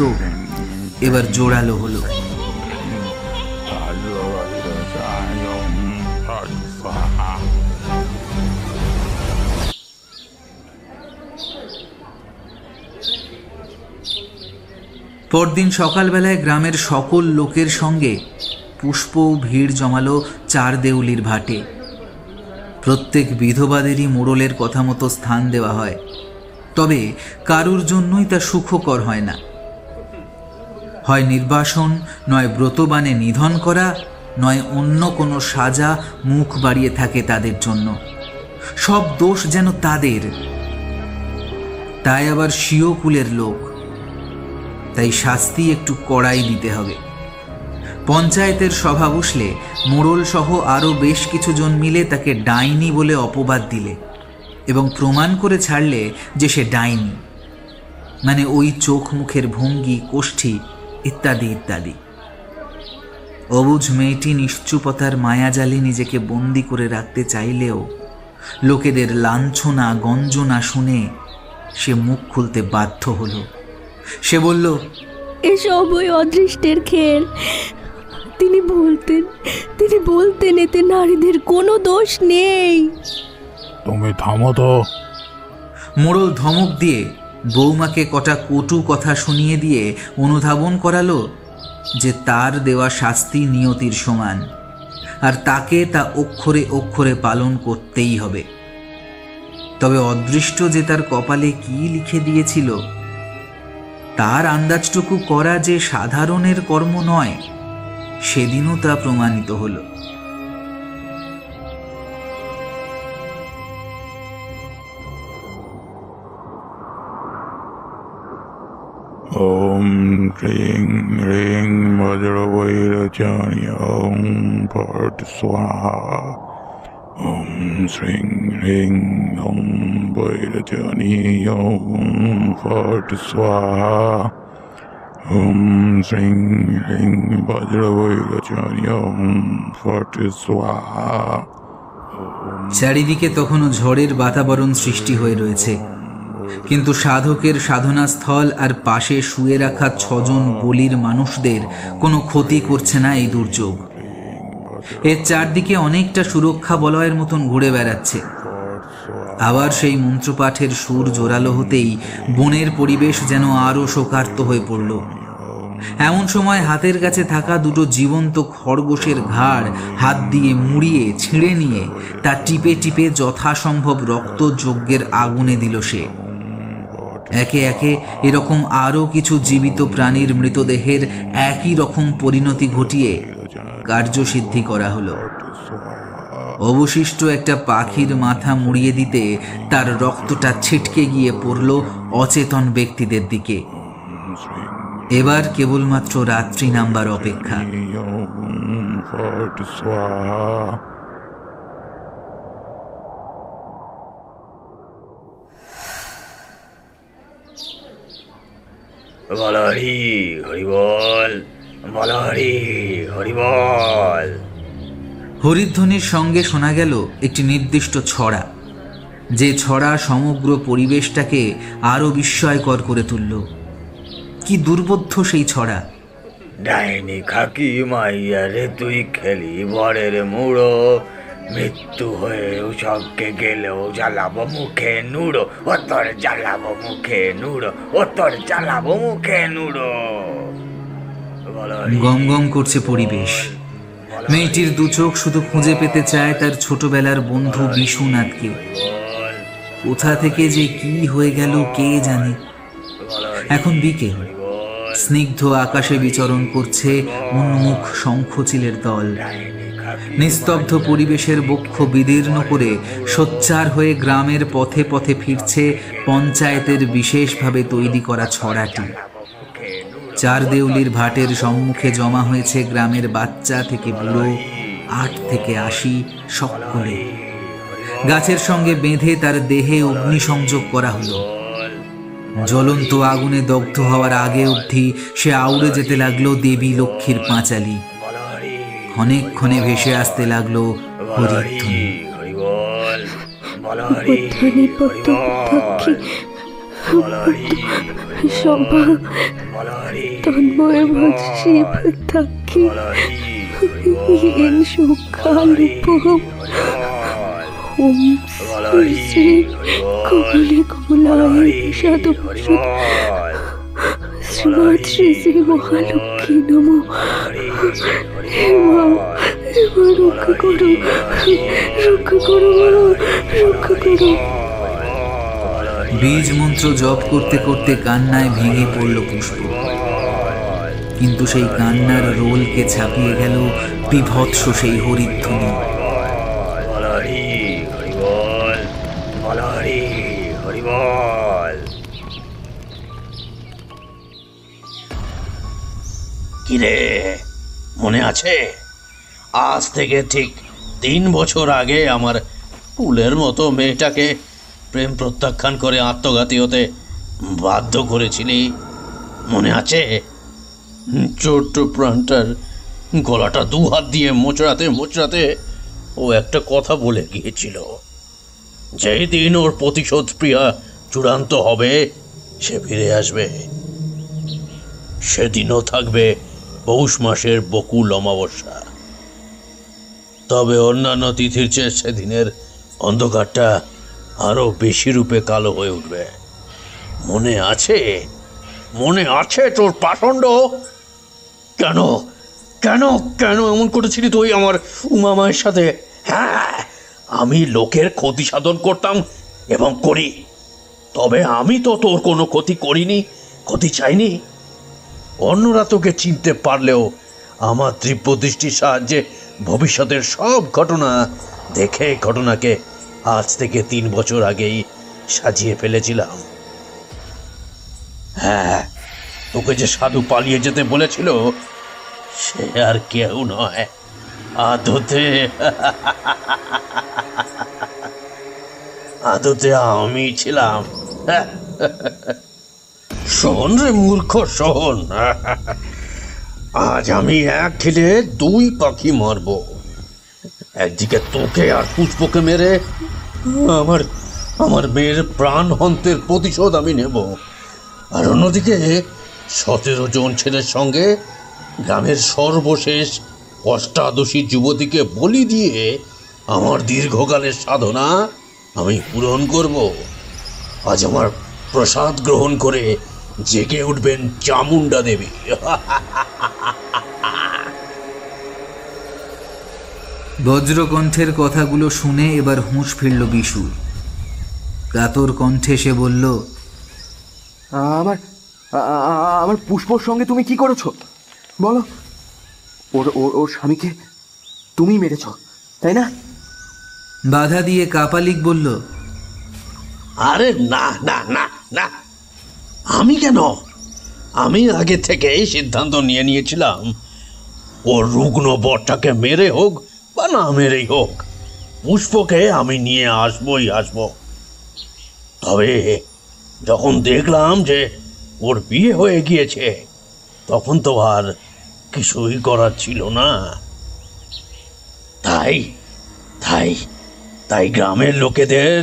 এবার জোরালো হলো। পরদিন সকালবেলায় গ্রামের সকল লোকের সঙ্গে পুষ্প ভিড় জমালো চার দেউলির ঘাটে। প্রত্যেক বিধবাদেরই মোড়লের কথা মতো স্থান দেওয়া হয়, তবে কারুর জন্যই তা সুখকর হয় না। হয় নির্বাসন, নয় ব্রতবানে নিধন করা, নয় অন্য কোনো সাজা মুখ বাড়িয়ে থাকে তাদের জন্য। সব দোষ যেন তাদের। তাই আবার স্বীয় কুলের লোক, তাই শাস্তি একটু কড়াই দিতে হবে। পঞ্চায়েতের সভা বসলে মোড়ল সহ আরও বেশ কিছু জন মিলে তাকে ডাইনি বলে অপবাদ দিলে এবং প্রমাণ করে ছাড়লে যে সে ডাইনি, মানে ওই চোখ মুখের ভঙ্গি, কোষ্ঠী ইত্যাদি ইত্যাদি। অবুঝ মেয়েটি নিশ্চুপতার মায়াজালে নিজেকে বন্দি করে রাখতে চাইলেও লোকেদের লাঞ্ছনা গঞ্জনা শুনে সে মুখ খুলতে বাধ্য হলো। সে বলল, এসব ওই অদৃষ্টের খেল। তিনি বলতেন এতে নারীদের কোনো দোষ নেই। তুমি থামো তো। মোড়ল ধমক দিয়ে বৌমাকে কটা কটু কথা শুনিয়ে দিয়ে অনুধাবন করালো যে তার দেওয়া শাস্তি নিয়তির সমান, আর তাকে তা অক্ষরে অক্ষরে পালন করতেই হবে। তবে অদৃষ্ট যে তার কপালে কি লিখে দিয়েছিল তার আন্দাজটুকু করা যে সাধারণের কর্ম নয়, সেদিনও তা প্রমাণিত হল। ওম হ্রিং হ্রিং বজ্রবৈরচানি ওম ফট স্বাহা। ওম শ্রীং হ্রিং ওম বৈরচানি ওম ফট স্বাহা। ওম শ্রীং হ্রিং বজ্রবৈরচানি ওম ফট স্বাহা। চারিদিকে তখনও ঝড়ের বাতাবরণ সৃষ্টি হয়ে রয়েছে, কিন্তু সাধকের সাধনাস্থল আর পাশে শুয়ে রাখা 6 জন বলির মানুষদের কোনো ক্ষতি করছে না এই দুর্যোগ। এর চারদিকে অনেকটা সুরক্ষা বলয়ের মতন ঘুরে বেড়াচ্ছে। আবার সেই মন্ত্রপাঠের সুর জোরালো হতেই বনের পরিবেশ যেন আরও শোকার্ত হয়ে পড়ল। এমন সময় হাতের কাছে থাকা দুটো জীবন্ত খরগোশের ঘাড় হাত দিয়ে মুড়িয়ে ছিঁড়ে নিয়ে তা টিপে টিপে যথাসম্ভব রক্ত যজ্ঞের আগুনে দিল সে। একে একে এরকম আরও কিছু জীবিত প্রাণীর মৃতদেহের একই রকম পরিণতি ঘটিয়ে কার্যসিদ্ধি করা হলো। অবশিষ্ট একটা পাখির মাথা মুড়িয়ে দিতে তার রক্তটা ছিটকে গিয়ে পড়ল অচেতন ব্যক্তিদের দিকে। এবার কেবলমাত্র রাত্রি নামবার অপেক্ষা। বল হরি হরিবল, বল হরি হরিবল। হরিধ্বনির সঙ্গে শোনা গেল একটি নির্দিষ্ট ছড়া, যে ছড়া সমগ্র পরিবেশটাকে আরো বিস্ময়কর করে তুলল। কি দুর্বোধ্য সেই ছড়া! ডাইনি খাকি মাইয়া রে তুই খেলি বরের মুড়ো, মৃত্যু হয়েও সবকে গেলেও জ্বালাবো মুখে নুড়ো, ও তোর জ্বালাবো মুখে নুড়ো, ও তোর জ্বালাবো মুখে নুড়ো। গম গম করছে পরিবেশ। মেয়েটির দু চোখ শুধু খুঁজে পেতে চায় তার ছোটবেলার বন্ধু বিশুনাথকে। কোথা থেকে যে কি হয়ে গেল কে জানে। এখন বিকেল, স্নিগ্ধ আকাশে বিচরণ করছে উন্মুখ শঙ্খচিলের দল। নিস্তব্ধ পরিবেশের বক্ষ বিদীর্ণ করে সোচ্চার হয়ে গ্রামের পথে পথে ফিরছে পঞ্চায়েতের বিশেষভাবে তৈরি করা ছড়াটি। চার দেউলির ভাটের সম্মুখে জমা হয়েছে গ্রামের বাচ্চা থেকে বুড়ো, 8 থেকে 80 সকলে। গাছের সঙ্গে বেঁধে তার দেহে অগ্নিসংযোগ করা হলো। জ্বলন্ত আগুনে দগ্ধ হওয়ার আগে অবধি সে আউড়ে যেতে লাগলো দেবী লক্ষ্মীর পাঁচালি। অনেকক্ষণে ভেসে আসতে লাগলো হরিধ্বনি। হরিবল বলহরি উদ্ধানি পদ্ম পাখি সভা তন্ময় শিব থাকি ইন সুখালুপ ওম শ্রী শ্রী কমলে কমলায় সাধু শ্রীমৎ শ্রী শ্রী মহালক্ষ্মী নমো। হে মা, হে মা, রক্ষা করো, রক্ষা করো মা, রক্ষা করো। বীজ মন্ত্র জপ করতে করতে কান্নায় ভেঙে পড়ল পুষ্প, কিন্তু সেই কান্নার রোলকে ছাপিয়ে গেল বিভৎস সেই হরিধ্বনি। বলহরি হরিবল বলহরি হরিবল। কিরে, মনে আছে? আজ থেকে ঠিক 3 বছর আগে আমার ফুলের মতো মেয়েটাকে প্রেম প্রত্যাখ্যান করে আত্মঘাতী হতে বাধ্য করেছিলি, মনে আছে? ছোট্ট প্রাণটার গলাটা 2 হাত দিয়ে মোচড়াতে মোচড়াতে ও একটা কথা বলে গিয়েছিল, যেই দিন ওর প্রতিশোধ প্রিয়া চূড়ান্ত হবে সে ফিরে আসবে, সেদিনও থাকবে পৌষ মাসের বকুল অমাবস্যা। তবে অন্যান্য তিথির চেয়ে সেদিনের অন্ধকারটা আরো বেশি রূপে কালো হয়ে উঠবে। মনে আছে? মনে আছে তোর পাষণ্ড? কেন কেন কেন এমন করেছিলি তুই আমার উমামায়ের সাথে? হ্যাঁ, আমি লোকের ক্ষতি সাধন করতাম এবং করি, তবে আমি তো তোর কোনো ক্ষতি করিনি, ক্ষতি চাইনি। অন্যরা তোকে চিনতে পারলেও আমার দিব্য দৃষ্টির সাহায্যে ভবিষ্যতের সব ঘটনা দেখে ঘটনাকে আজ থেকে 3 বছর আগেই সাজিয়ে ফেলেছিলাম। হ্যাঁ, তোকে যে সাধু পালিয়ে যেতে বলেছিল সে আর কেউ নয়, আদতে আমি ছিলাম। শোন রে মূর্খ, শোন, আজ আমি এক ঢিলে 2 পাখি মারব। একদিকে তোকে আর পুষ্পকে মেরে আমার মেয়ের প্রাণ হন্তের প্রতিশোধ আমি নেব, আর অন্যদিকে 17 জন ছেলের সঙ্গে গ্রামের সর্বশেষ অষ্টাদশী যুবতীকে বলি দিয়ে আমার দীর্ঘকালের সাধনা আমি পূরণ করব। আজ আমার প্রসাদ গ্রহণ করে জেগে উঠবেন চামুন্ডা দেবী। বজ্রকণ্ঠের কথাগুলো শুনে এবার হুঁশ ফিরল বিশুর। কাতর কণ্ঠে সে বলল, আমার পুষ্পর সঙ্গে তুমি কি করেছো বলো? ওর স্বামীকে তুমি মেরেছ, তাই না? বাধা দিয়ে কাপালিক বলল, আরে না না না না, আমি কেন? আমি আগে থেকেই সিদ্ধান্ত নিয়েছিলাম ওর রুগ্ন বরটাকে মেরে হোক বা না মেরেই হোক, পুষ্পকে আমি নিয়ে আসবই আসব। তবে যখন দেখলাম যে ওর বিয়ে হয়ে গিয়েছে তখন তো আর কিছুই করার ছিল না। তাই তাই তাই গ্রামের লোকেদের,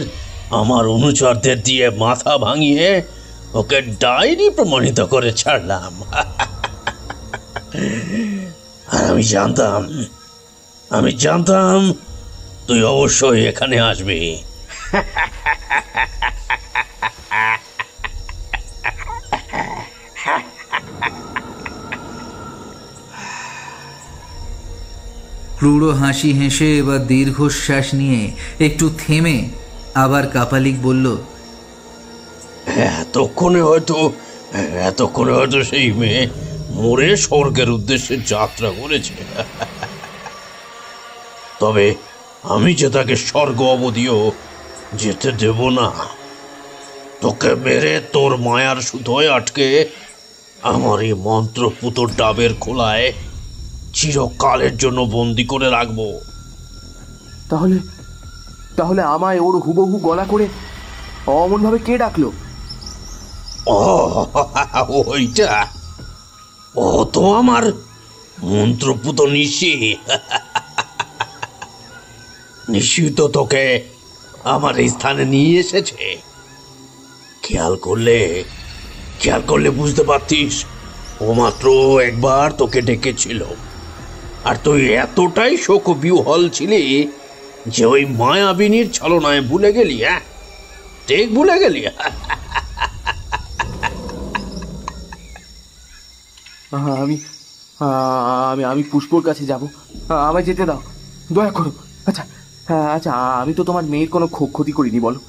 আমার অনুচরদের দিয়ে মাথা ভাঙিয়ে ওকে ডাইনি প্রমাণিত করে ছাড়লাম। আর আমি জানতাম তুই অবশ্যই এখানে আসবি। ক্রূর হাসি হেসে এবার দীর্ঘশ্বাস নিয়ে একটু থেমে আবার কাপালিক বলল, এতক্ষণে হয়তো সেই মেয়ে মরে স্বর্গের উদ্দেশ্যে যাত্রা করেছে। তবে আমি যে তাকে স্বর্গ অবধিও যেতে দেব না। তোকে মেরে তোর মায়ার সুতোয় আটকে আমার এই মন্ত্রপুত ডাবের খোলায় চিরকালের জন্য বন্দি করে রাখবো। তাহলে আমায় ওর হুবহু গলা করে অমন ভাবে কে ডাকলো? ওইটা ও তো আমার মন্ত্রপুত নিশি, নিশি তো তোকে আমার এই স্থানে নিয়ে এসেছে। খেয়াল করলে বুঝতে পারতিস ও মাত্র একবার তোকে ডেকেছিল, আর তুই এতটাই শোকবিহ্বল ছিলি যে ওই মায়াবিনীর ছলনায় ভুলে গেলি। হ্যাঁ, ঠিক ভুলে গেলি। আমি আমি আমি পুষ্পর কাছে যাব, আমায় যেতে দাও, দয়া করো। আচ্ছা আচ্ছা, আমি তো তোমার মেয়ের কোনো ক্ষতি করিনি, বলো,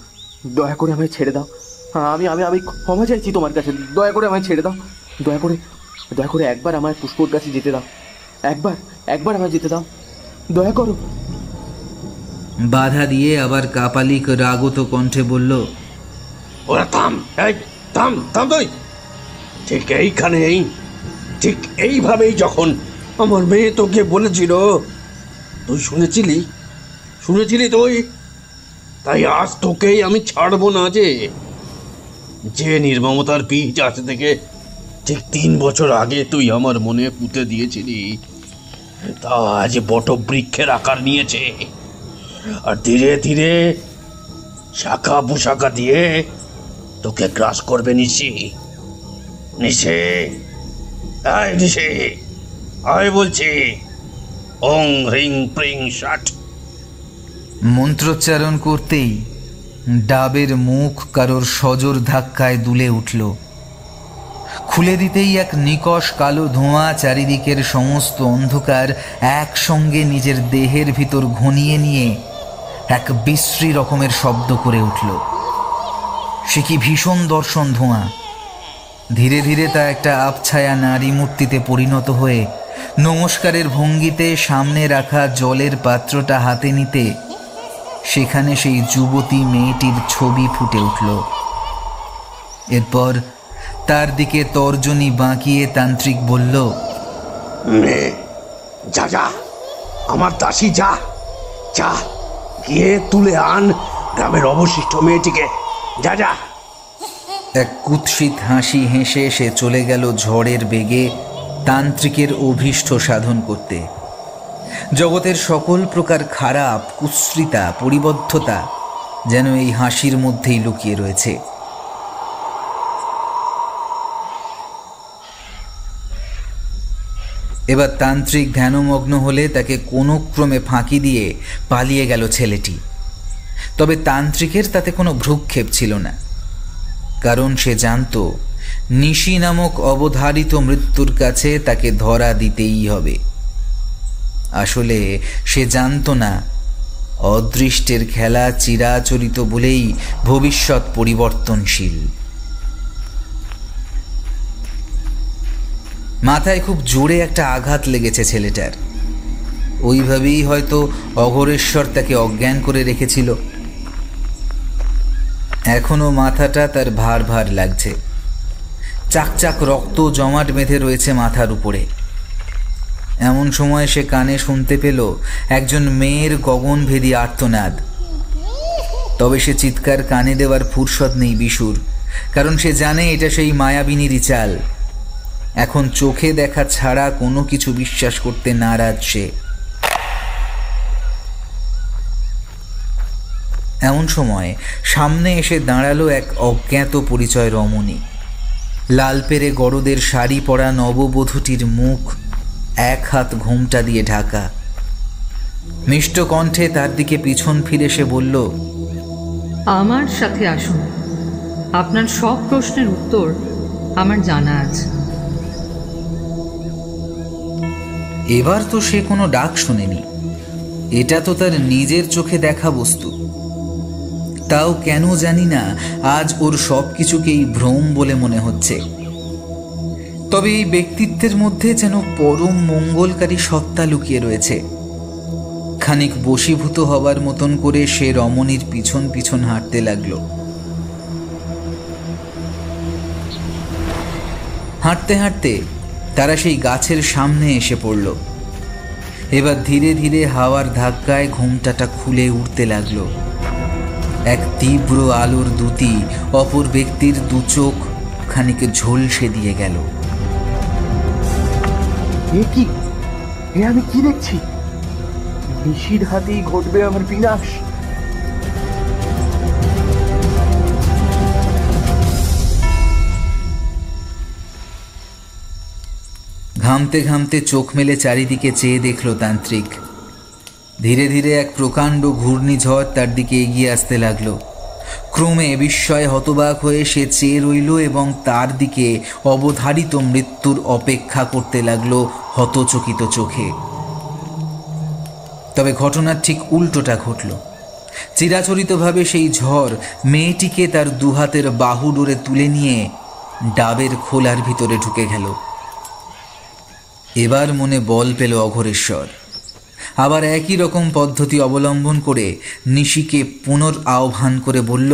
দয়া করে আমায় ছেড়ে দাও। আমি আমি আমি ক্ষমা চাইছি তোমার কাছে, দয়া করে আমায় ছেড়ে দাও। দয়া করে একবার আমায় পুষ্পর কাছে যেতে দাও, একবার আমায় যেতে দাও, দয়া করো। বাধা দিয়ে আবার কাপালিক রাগত কণ্ঠে বলল, ওরা থাম, থাম তুই। ঠিক এইখানেই, ঠিক এইভাবেই যখন আমার মেয়ে তোকে বলেছিল, তুই শুনেছিলি তুই, তাই আজ তোকেই আমি ছাড়বো না। যে নির্মমতার বীজ আজ থেকে ঠিক 3 বছর আগে তুই আমার মনে পুঁতে দিয়েছিলি, তা আজ বটবৃক্ষের আকার নিয়েছে, আর ধীরে ধীরে শাখা পোশাখা দিয়ে তোকে গ্রাস করবে নিশি। আয় বলছি, ওং হ্রিং প্রিং ষাট। মন্ত্রোচ্চারণ করতেই ডাবের মুখ কারোর সজোর ধাক্কায় দুলে উঠল। খুলে দিতেই এক নিকষ কালো ধোঁয়া চারিদিকের সমস্ত অন্ধকার একসঙ্গে নিজের দেহের ভিতর ঘনিয়ে নিয়ে এক বিশ্রী রকমের শব্দ করে উঠল। সে কি ভীষণ দর্শন ধোঁয়া! ধীরে ধীরে তা একটা আবছায়া নারী মূর্তিতে পরিণত হয়ে নমস্কারের ভঙ্গিতে সামনে রাখা জলের পাত্রটা হাতে নিতে সেখানে সেই যুবতী মেয়েটির ছবি ফুটে উঠল। এরপর তার দিকে তর্জনী বাঁকিয়ে তান্ত্রিক বলল, যা আমার দাসী, যা গিয়ে তুলে আন গ্রামের অবশিষ্ট মেয়েটিকে, যা। এক কুৎসিত হাসি হেসে সে চলে গেল ঝড়ের বেগে তান্ত্রিকের অভীষ্ট সাধন করতে। জগতের সকল প্রকার খারাপ, কুৎসিতা, পরিবদ্ধতা যেন এই হাসির মধ্যেই লুকিয়ে রয়েছে। এবার তান্ত্রিক ধ্যানমগ্ন হলে তাকে কোনো ক্রমে ফাঁকি দিয়ে পালিয়ে গেল ছেলেটি। তবে তান্ত্রিকের তাতে কোনো ভ্রুক্ষেপ ছিল না, কারণ সে জানত নিশি নামক অবধারিত মৃত্যুর কাছে তাকে ধরা দিতেই হবে। আসলে সে জানত না অদৃষ্টের খেলা চিরাচরিত বলেই ভবিষ্যৎ পরিবর্তনশীল। মাথায় খুব জোরে একটা আঘাত লেগেছে ছেলেটার। ওইভাবেই হয়তো অঘোরেশ্বর তাকে অজ্ঞান করে রেখেছিল। এখনো মাথাটা তার ভার ভার লাগছে, চাকচাক রক্ত জমাট বেঁধে রয়েছে মাথার উপরে। এমন সময় সে কানে শুনতে পেল একজন মেয়ের গগনভেদী আর্তনাদ। তবে সে চিৎকার কানে দেওয়ার ফুরসত নেই বিশুর, কারণ সে জানে এটা সেই মায়াবিনীরই চাল। এখন চোখে দেখা ছাড়া কোনো কিছু বিশ্বাস করতে নারাজ সে। এমন সময় সামনে এসে দাঁড়ালো এক অজ্ঞাত পরিচয় রমণী। লাল পেরে গরদের শাড়ি পরা নববধূটির মুখ এক হাত ঘোমটা দিয়ে ঢাকা। মিষ্ট কণ্ঠে তার দিকে পিছন ফিরে সে বলল, আমার সাথে আসুন, আপনার সব প্রশ্নের উত্তর আমার জানা আছে। এবার তো সে কোনো ডাক শোনেনি, এটা তো তার নিজের চোখে দেখা বস্তু। তাও কেন জানি না আজ ওর সব কিছুকেই ভ্রম বলে মনে হচ্ছে। তবে এই ব্যক্তিত্বের মধ্যে যেন পরম মঙ্গলকারী সত্তা লুকিয়ে রয়েছে। খানিক বশীভূত হবার মতন করে সে রমণীর পিছন পিছন হাঁটতে লাগলো। হাঁটতে হাঁটতে তারা সেই গাছের সামনে এসে পড়ল। এবার ধীরে ধীরে হাওয়ার ধাক্কায় ঘোমটাটা খুলে উঠতে লাগলো। এক তীব্র আলোর দ্যুতি অপর ব্যক্তির দু চোখ খানিক ঝলসে দিয়ে গেল। এ আমি কি দেখছি? নিশির হাতেই ঘটবে আমার বিনাশ। ঘামতে ঘামতে চোখ মেলে চারিদিকে চেয়ে দেখল তান্ত্রিক। ধীরে ধীরে এক প্রকাণ্ড ঘূর্ণিঝড় তার দিকে এগিয়ে আসতে লাগলো। ক্রমে বিস্ময়ে হতবাক হয়ে সে চেয়ে রইল এবং তার দিকে অবধারিত মৃত্যুর অপেক্ষা করতে লাগলো হতচকিত চোখে। তবে ঘটনার ঠিক উল্টোটা ঘটল। চিরাচরিতভাবে সেই ঝড় মেয়েটিকে তার দুহাতের বাহু ডোরে তুলে নিয়ে ডাবের খোলার ভিতরে ঢুকে গেল। এবার মনে বল পেল অঘোরেশ্বর। আবার একই রকম পদ্ধতি অবলম্বন করে নিশিকে পুনরাহ্বান করে বলল,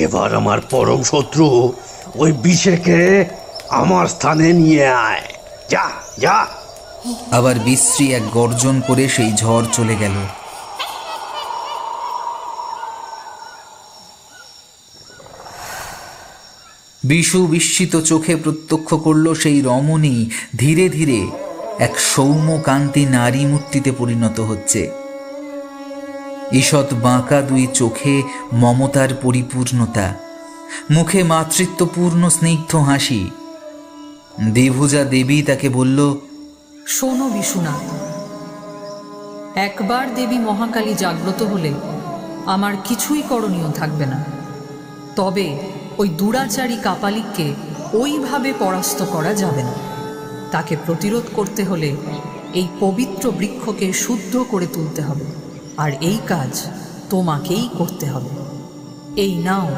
এবার আমার পরম শত্রু ওই বিষেকে আমার স্থানে নিয়ে আয়, যা যা। আবার বিশ্রী এক গর্জন করে সেই ঝড় চলে গেল। বিশু বিস্মিত চোখে প্রত্যক্ষ করল সেই রমণী ধীরে ধীরে এক সৌম্যকান্তি নারী মূর্তিতে পরিণত হচ্ছে। ঈষৎ বাঁকা দুই চোখে মমতার পরিপূর্ণতা, মুখে মাতৃত্বপূর্ণ স্নিগ্ধ হাসি। দেবভুজা দেবী তাকে বলল, শোনো বিশ্বনাথ, একবার দেবী মহাকালী জাগ্রত হলে আমার কিছুই করণীয় থাকবে না। তবে ওই দুরাচারী কাপালিককে ওইভাবে পরাস্ত করা যাবে না। তাকে প্রতিরোধ করতে হলে এই পবিত্র বৃক্ষকে শুদ্ধ করে তুলতে হবে, আর এই কাজ তোমাকেই করতে হবে। এই নাও।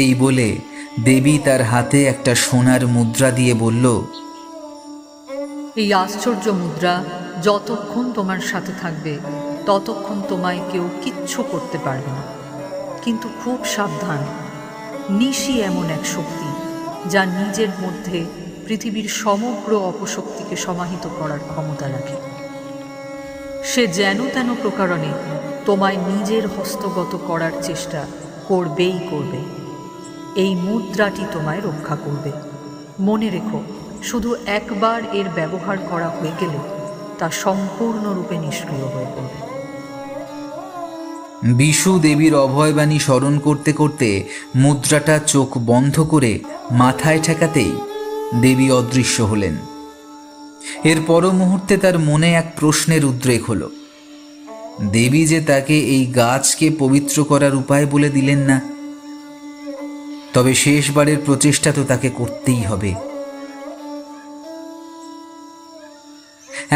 এই বলে দেবী তার হাতে একটা সোনার মুদ্রা দিয়ে বলল, এই আশ্চর্য মুদ্রা যতক্ষণ তোমার সাথে থাকবে ততক্ষণ তোমায় কেউ কিচ্ছু করতে পারবে না। কিন্তু খুব সাবধান, নিশি এমন এক শক্তি যা নিজের মধ্যে পৃথিবীর সমগ্র অপশক্তিকে সমাহিত করার ক্ষমতা রাখে। সে যেন তেন প্রকারণে তোমায় নিজের হস্তগত করার চেষ্টা করবেই করবে। এই মুদ্রাটি তোমায় রক্ষা করবে। মনে রেখো, শুধু একবার এর ব্যবহার করা হয়ে গেলে তা সম্পূর্ণরূপে নিষ্ক্রিয় হয়ে পড়বে। বিশু দেবীর অভয়বাণী স্মরণ করতে করতে মুদ্রাটা চোখ বন্ধ করে মাথায় ঠেকাতেই দেবী অদৃশ্য হলেন। এর পর মুহূর্তে তার মনে এক প্রশ্নের উদ্রেক হল। দেবী যে তাকে এই গাছকে পবিত্র করার উপায় বলে দিলেন না, তবে শেষবারের প্রচেষ্টা তো তাকে করতেই হবে।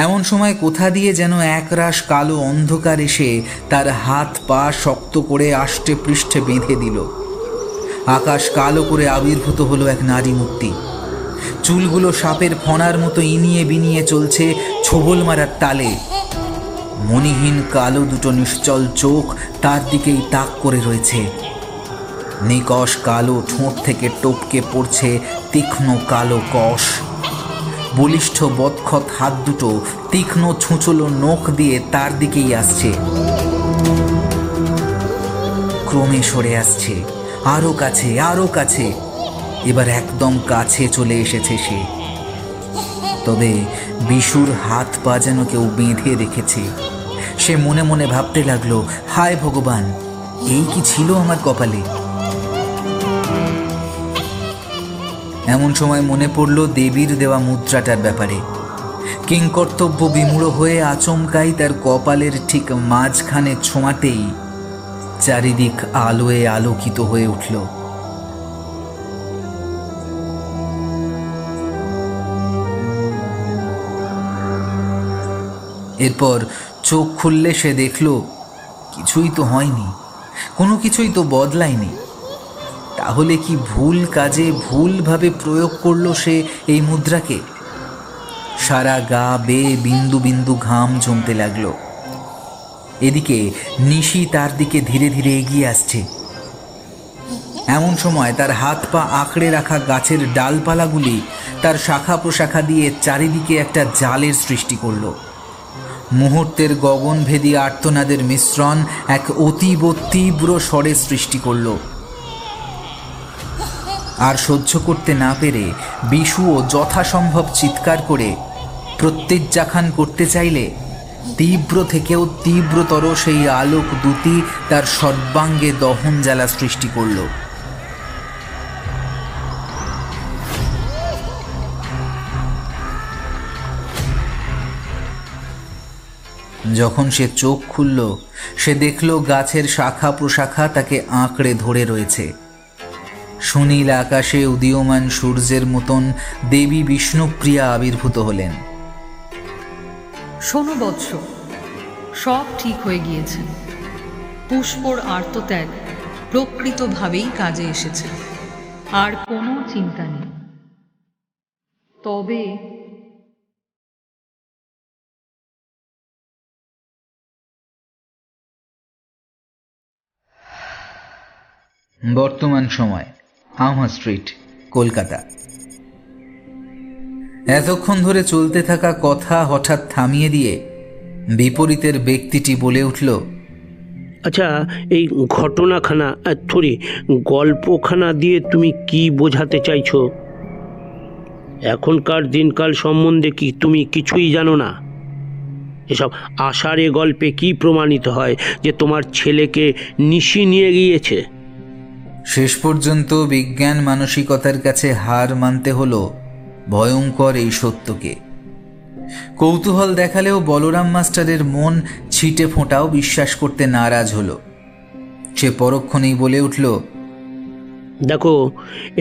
এমন সময় কোথা দিয়ে যেন একরাশ কালো অন্ধকার এসে তার হাত পা শক্ত করে আষ্টে পৃষ্ঠে বেঁধে দিল। আকাশ কালো করে আবির্ভূত হলো এক নারী মূর্তি। চুলগুলো সাপের ফণার মতো ইনিয়ে বিনিয়ে চলছে ছোবল মারার তালে। মণিহীন কালো দুটো নিশ্চল চোখ তার দিকেই তাক করে রয়েছে। নিকষ কালো ঠোঁট থেকে টপকে পড়ছে তীক্ষ্ণ কালো কষ। বলিষ্ঠ বৎখত হাত দুটো তীক্ষ্ণ ছুঁচলো নখ দিয়ে তার দিকেই আসছে। ক্রমে সরে আসছে, আরো কাছে আরো কাছে। এবার একদম কাছে চলে এসেছে সে। তবে বিশুর হাত পা যেন কেউ বেঁধে রেখেছে। সে মনে মনে ভাবতে লাগলো, হায় ভগবান, এই কি ছিল আমার কপালে। এমন সময় মনে পড়ল দেবীর দেওয়া মুদ্রাটার ব্যাপারে। কিংকর্তব্য বিমূঢ় হয়ে আচমকাই তার কপালের ঠিক মাঝখানে ছোঁয়াতেই চারিদিক আলোয় আলোকিত হয়ে উঠল। এরপর চোখ খুললে সে দেখল কিছুই তো হয়নি, কোনো কিছুই তো বদলায়নি। তাহলে কি ভুল কাজে ভুলভাবে প্রয়োগ করলো সে এই মুদ্রাকে? সারা গা বেয়ে বিন্দু বিন্দু ঘাম জমতে লাগলো। এদিকে নিশি তার দিকে ধীরে ধীরে এগিয়ে আসছে। এমন সময় তার হাত পা আঁকড়ে রাখা গাছের ডালপালাগুলি তার শাখা প্রশাখা দিয়ে চারিদিকে একটা জালের সৃষ্টি করলো। মুহূর্তের গগনভেদী আর্তনাদের মিশ্রণ এক অতীব তীব্র স্বরের সৃষ্টি করল। আর সহ্য করতে না পেরে বিশুও যথাসম্ভব চিৎকার করে প্রত্যেজ্জাখান করতে চাইলে তীব্র থেকেও তীব্রতর সেই আলোক দ্যুতি তার সর্বাঙ্গে দহন জ্বালা সৃষ্টি করল। যখন সে চোখ খুলল, সে দেখল গাছের শাখা প্রশাখা তাকে আঁকড়ে ধরে রয়েছে। সুনীল আকাশে উদীয়মান সূর্যের মতন দেবী বিষ্ণুপ্রিয়া আবির্ভূত হলেন। শোনো বৎস, সব ঠিক হয়ে গিয়েছে। পুষ্পর আর্তত্যাগ প্রকৃতভাবেই কাজে এসেছে, আর কোনো চিন্তা নেই। তবে বর্তমান সময় আমহা স্ট্রিট, কলকাতা। এতক্ষণ ধরে চলতে থাকা কথা হঠাৎ থামিয়ে দিয়ে বিপরীতের ব্যক্তিটি বলে উঠল, আচ্ছা, এই ঘটনাখানা গল্পখানা দিয়ে তুমি কি বোঝাতে চাইছো? এখনকার দিনকাল সম্বন্ধে কি তুমি কিছুই জানো না? এসব আষাঢ়ে গল্পে কি প্রমাণিত হয় যে তোমার ছেলেকে নিশি নিয়ে গিয়েছে? শেষ পর্যন্ত বিজ্ঞান মানসিকতার কাছে হার মানতে হলো ভয়ঙ্কর এই সত্যকে। কৌতূহল দেখালেও বলরাম মাস্টারের মন ছিটে ফোঁটাও বিশ্বাস করতে নারাজ হলো। সে পরক্ষণেই বলে উঠল, দেখো,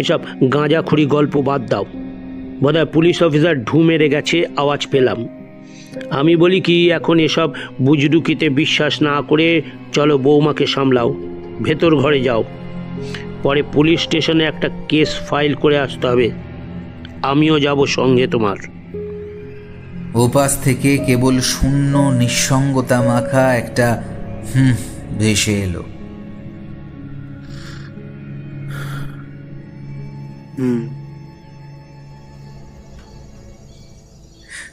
এসব গাঁজাখুরি গল্প বাদ দাও। বোধহয় পুলিশ অফিসার ঢু মেরে গেছে, আওয়াজ পেলাম। আমি বলি কি, এখন এসব বুজরুকিতে বিশ্বাস না করে চলো বৌমাকে সামলাও, ভেতর ঘরে যাও। পরে পুলিশ স্টেশনে একটা কেস ফাইল করে আসতে হবে। আমিও যাব সঙ্গে তোমার। ওপাশ থেকে কেবল শূন্য নিঃসঙ্গতা মাখা একটা ভেসে এলো।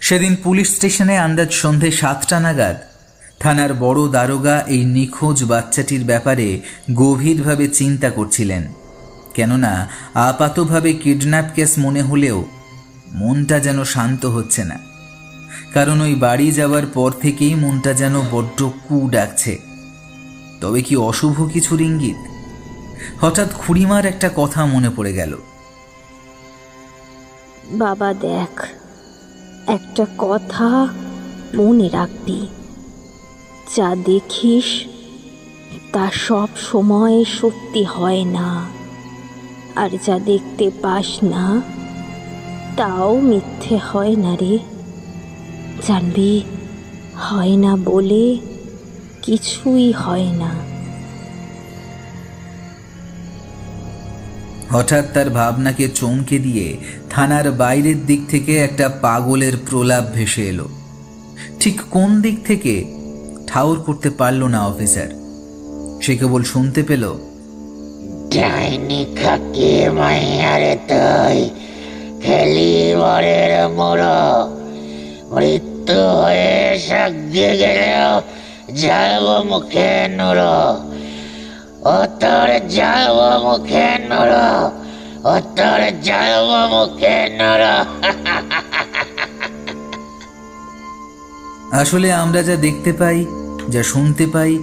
সেদিন পুলিশ স্টেশনে আন্দাজ সন্ধে 7টা নাগাদ থানার বড় দারোগা এই নিখোঁজ বাচ্চাটির ব্যাপারে গভীরভাবে চিন্তা করছিলেন। কেননা আপাতভাবে কিডন্যাপ কেস মনে হলেও মনটা যেন শান্ত হচ্ছে না। কারণ ওই বাড়ি যাওয়ার পর থেকেই মনটা যেন বড্ড কু ডাকছে। তবে কি অশুভ কিছুর ইঙ্গিত? হঠাৎ খুড়িমার একটা কথা মনে পড়ে গেল। বাবা দেখ, একটা কথা মনে রাখবি, যা দেখিস তা সব সময় সত্যি হয় না, আর যা দেখতে পাস না তাও মিথ্যে হয় না রে। জানবি, হয় না বলে কিছুই হয় না। হঠাৎ তার ভাবনাকে চমকে দিয়ে থানার বাইরের দিক থেকে একটা পাগলের প্রলাপ ভেসে এলো। ঠিক কোন দিক থেকে ঠাউর করতে পারল না অফিসার। সে কেবল শুনতে পেল, ডাইনি খাকি মাইয়ারে তুই খেলি বরের মোড়ো, মৃত্যু হয়ে সাগ্যে গেলেও যাব মুখে নুরো, ও তোর যাব মুখে নুরো, ও তোর যাব মুখে নুরো। আসলে আমরা যা দেখতে পাই, যা শুনতে পাই,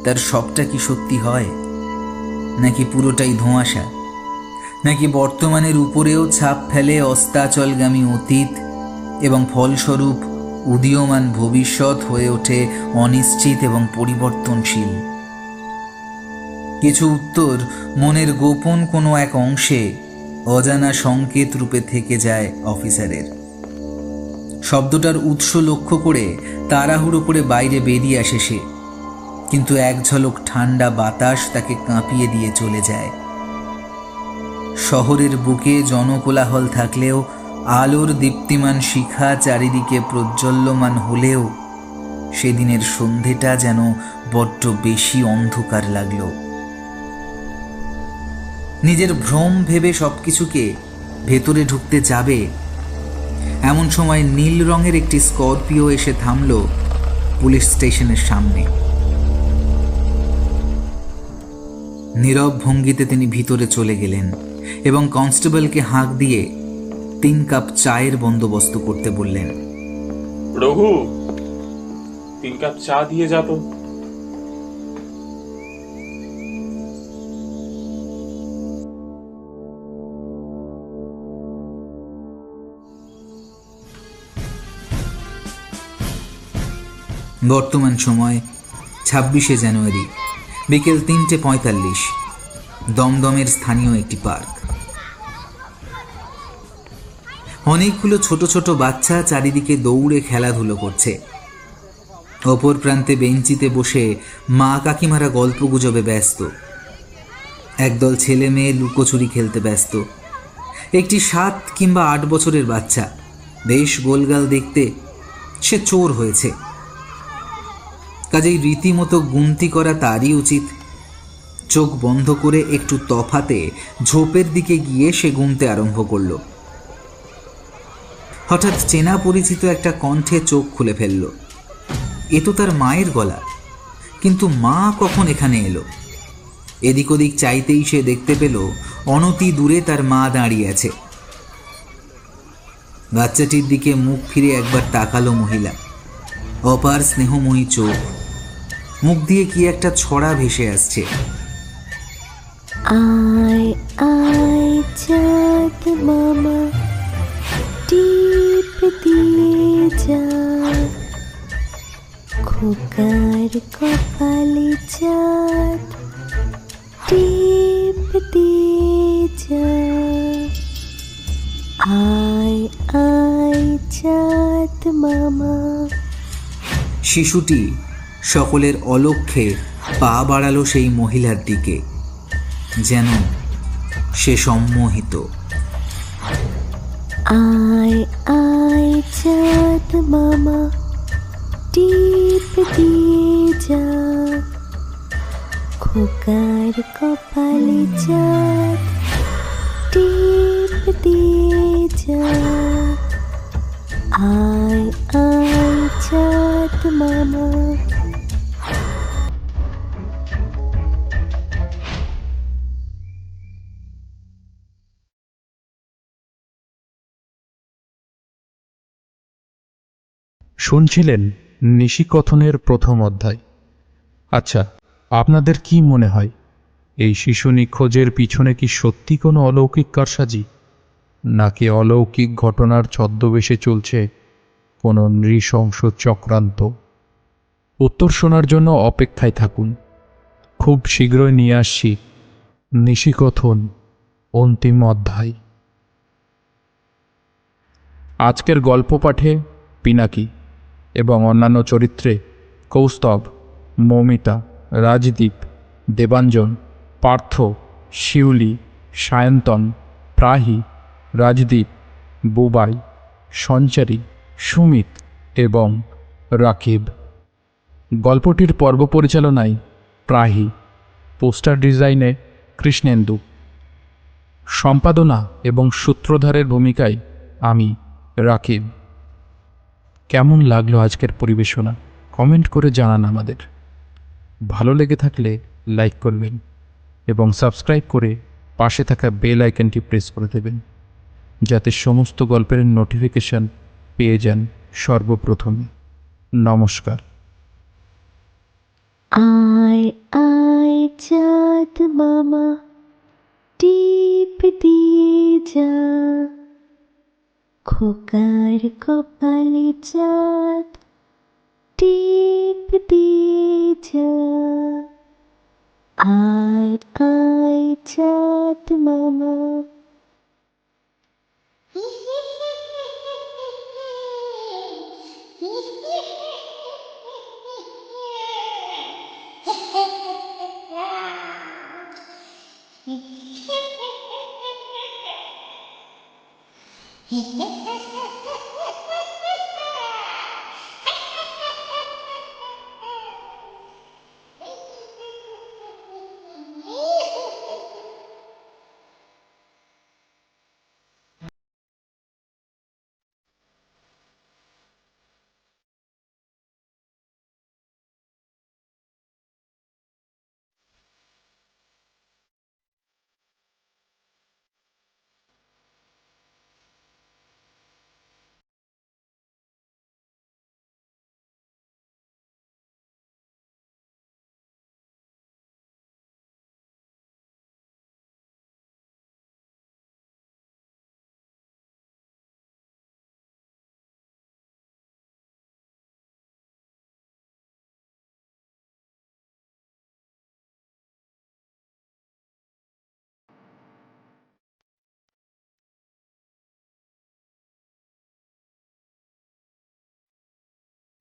তার সবটা কি সত্যি হয়, নাকি পুরোটাই ধোঁয়াশা? নাকি বর্তমানের উপরেও ছাপ ফেলে অস্তাচলগামী অতীত এবং ফলস্বরূপ উদীয়মান ভবিষ্যৎ হয়ে ওঠে অনিশ্চিত এবং পরিবর্তনশীল? কিছু উত্তর মনের গোপন কোনো এক অংশে অজানা সংকেত রূপে থেকে যায় অফিসারের। শব্দটার উৎস লক্ষ্য করে তাড়াহুড়ো করে বাইরে বেরিয়ে আসে সে, কিন্তু এক ঝলক ঠান্ডা বাতাস তাকে কাঁপিয়ে দিয়ে চলে যায়। শহরের বুকে জনকোলাহল থাকলেও আলোর দীপ্তিমান শিখা চারিদিকে প্রজ্বল্যমান হলেও সেদিনের সন্ধেটা যেন বড্ড বেশি অন্ধকার লাগল। নিজের ভ্রম ভেবে সবকিছুকে ভেতরে ঢুকতে যাবে, এমন সময় নীল রঙের একটি স্করপিও এসে থামল পুলিশ স্টেশনের সামনে। নীরব ভঙ্গিতে তিনি ভিতরে চলে গেলেন এবং কনস্টেবলকে হাঁক দিয়ে 3 কাপ চায়ের বন্দোবস্ত করতে বললেন। রঘু, 3 কাপ চা দিয়ে যা তো। বর্তমান সময় 26শে জানুয়ারি, বিকেল 3:45, দমদমের স্থানীয় একটি পার্ক। অনেকগুলো ছোট ছোট বাচ্চা চারিদিকে দৌড়ে খেলাধুলো করছে। অপর প্রান্তে বেঞ্চিতে বসে মা কাকিমারা গল্প গুজবে ব্যস্ত। একদল ছেলে মেয়ে লুকোচুরি খেলতে ব্যস্ত। একটি 7 কিংবা 8 বছরের বাচ্চা, বেশ গোলগাল দেখতে, সে চোর হয়েছে। কাজেই রীতিমতো গুনতি করা তারই উচিত। চোখ বন্ধ করে একটু তফাতে ঝোপের দিকে গিয়ে সে গুনতে আরম্ভ করল। হঠাৎ চেনা পরিচিত একটা কণ্ঠে চোখ খুলে ফেলল। এ তো তার মায়ের গলা, কিন্তু মা কখন এখানে এলো? এদিক ওদিক চাইতেই সে দেখতে পেল অনতি দূরে তার মা দাঁড়িয়ে আছে। বাচ্চাটির দিকে মুখ ফিরে একবার তাকালো মহিলা। অপার স্নেহময়ী চোখ, মুখ দিয়ে কি একটা ছড়া ভেসে আসছে। আয় আয় চাঁদ মামা, টিপ দিয়ে যা, খোকার কপালে চাঁদ, টিপ দিয়ে যা। আয় আয় চাঁদ মামা। শিশুটি সকলের অলক্ষ্যে পা বাড়ালো সেই মহিলার দিকে, যেন সে সম্মোহিত। আয় আয় চাঁদ মামা, টিপ দিয়ে যা, খোকার কপালে চাঁদ, টিপ দিয়ে যা। আয় আয় চাঁদ মামা। শুনছিলেন নিশিকথনের প্রথম অধ্যায়। আচ্ছা, আপনাদের কি মনে হয় এই শিশু নিখোঁজের পিছনে কি সত্যি কোনো অলৌকিক কারসাজি, নাকি অলৌকিক ঘটনার ছদ্মবেশে চলছে কোনো নৃশংস চক্রান্ত? উত্তর শোনার জন্য অপেক্ষায় থাকুন। খুব শীঘ্রই নিয়ে আসছি নিশিকথন অন্তিম অধ্যায়। আজকের গল্প পাঠে পিনাকি এবং অন্যান্য চরিত্রে কৌস্তব, মৌমিতা, রাজদীপ, দেবাঞ্জন, পার্থ, শিউলি, সায়ন্তন, প্রাহি, রাজদীপ, বুবাই, সঞ্চারী, সুমিত এবং রাকিব। গল্পটির পর্ব পরিচালনায় প্রাহি, পোস্টার ডিজাইনে কৃষ্ণেন্দু, সম্পাদনা এবং সূত্রধারের ভূমিকায় আমি রাকিব। কেমন লাগলো আজকের পরিবেশনা কমেন্ট করে জানান আমাদের। ভালো লেগে থাকলে লাইক করবেন এবং সাবস্ক্রাইব করে পাশে থাকা বেল আইকনটি প্রেস করে দেবেন, যাতে সমস্ত গল্পের নোটিফিকেশন পেয়ে যান সর্বপ্রথমে। নমস্কার। আয় আয় চাঁদ মামা, টিপ দিয়ে যা, খোকার কপালে চাঁদ, টিপ দিয়ে যা। আয় আয় চাঁদ মামা। Hehehehe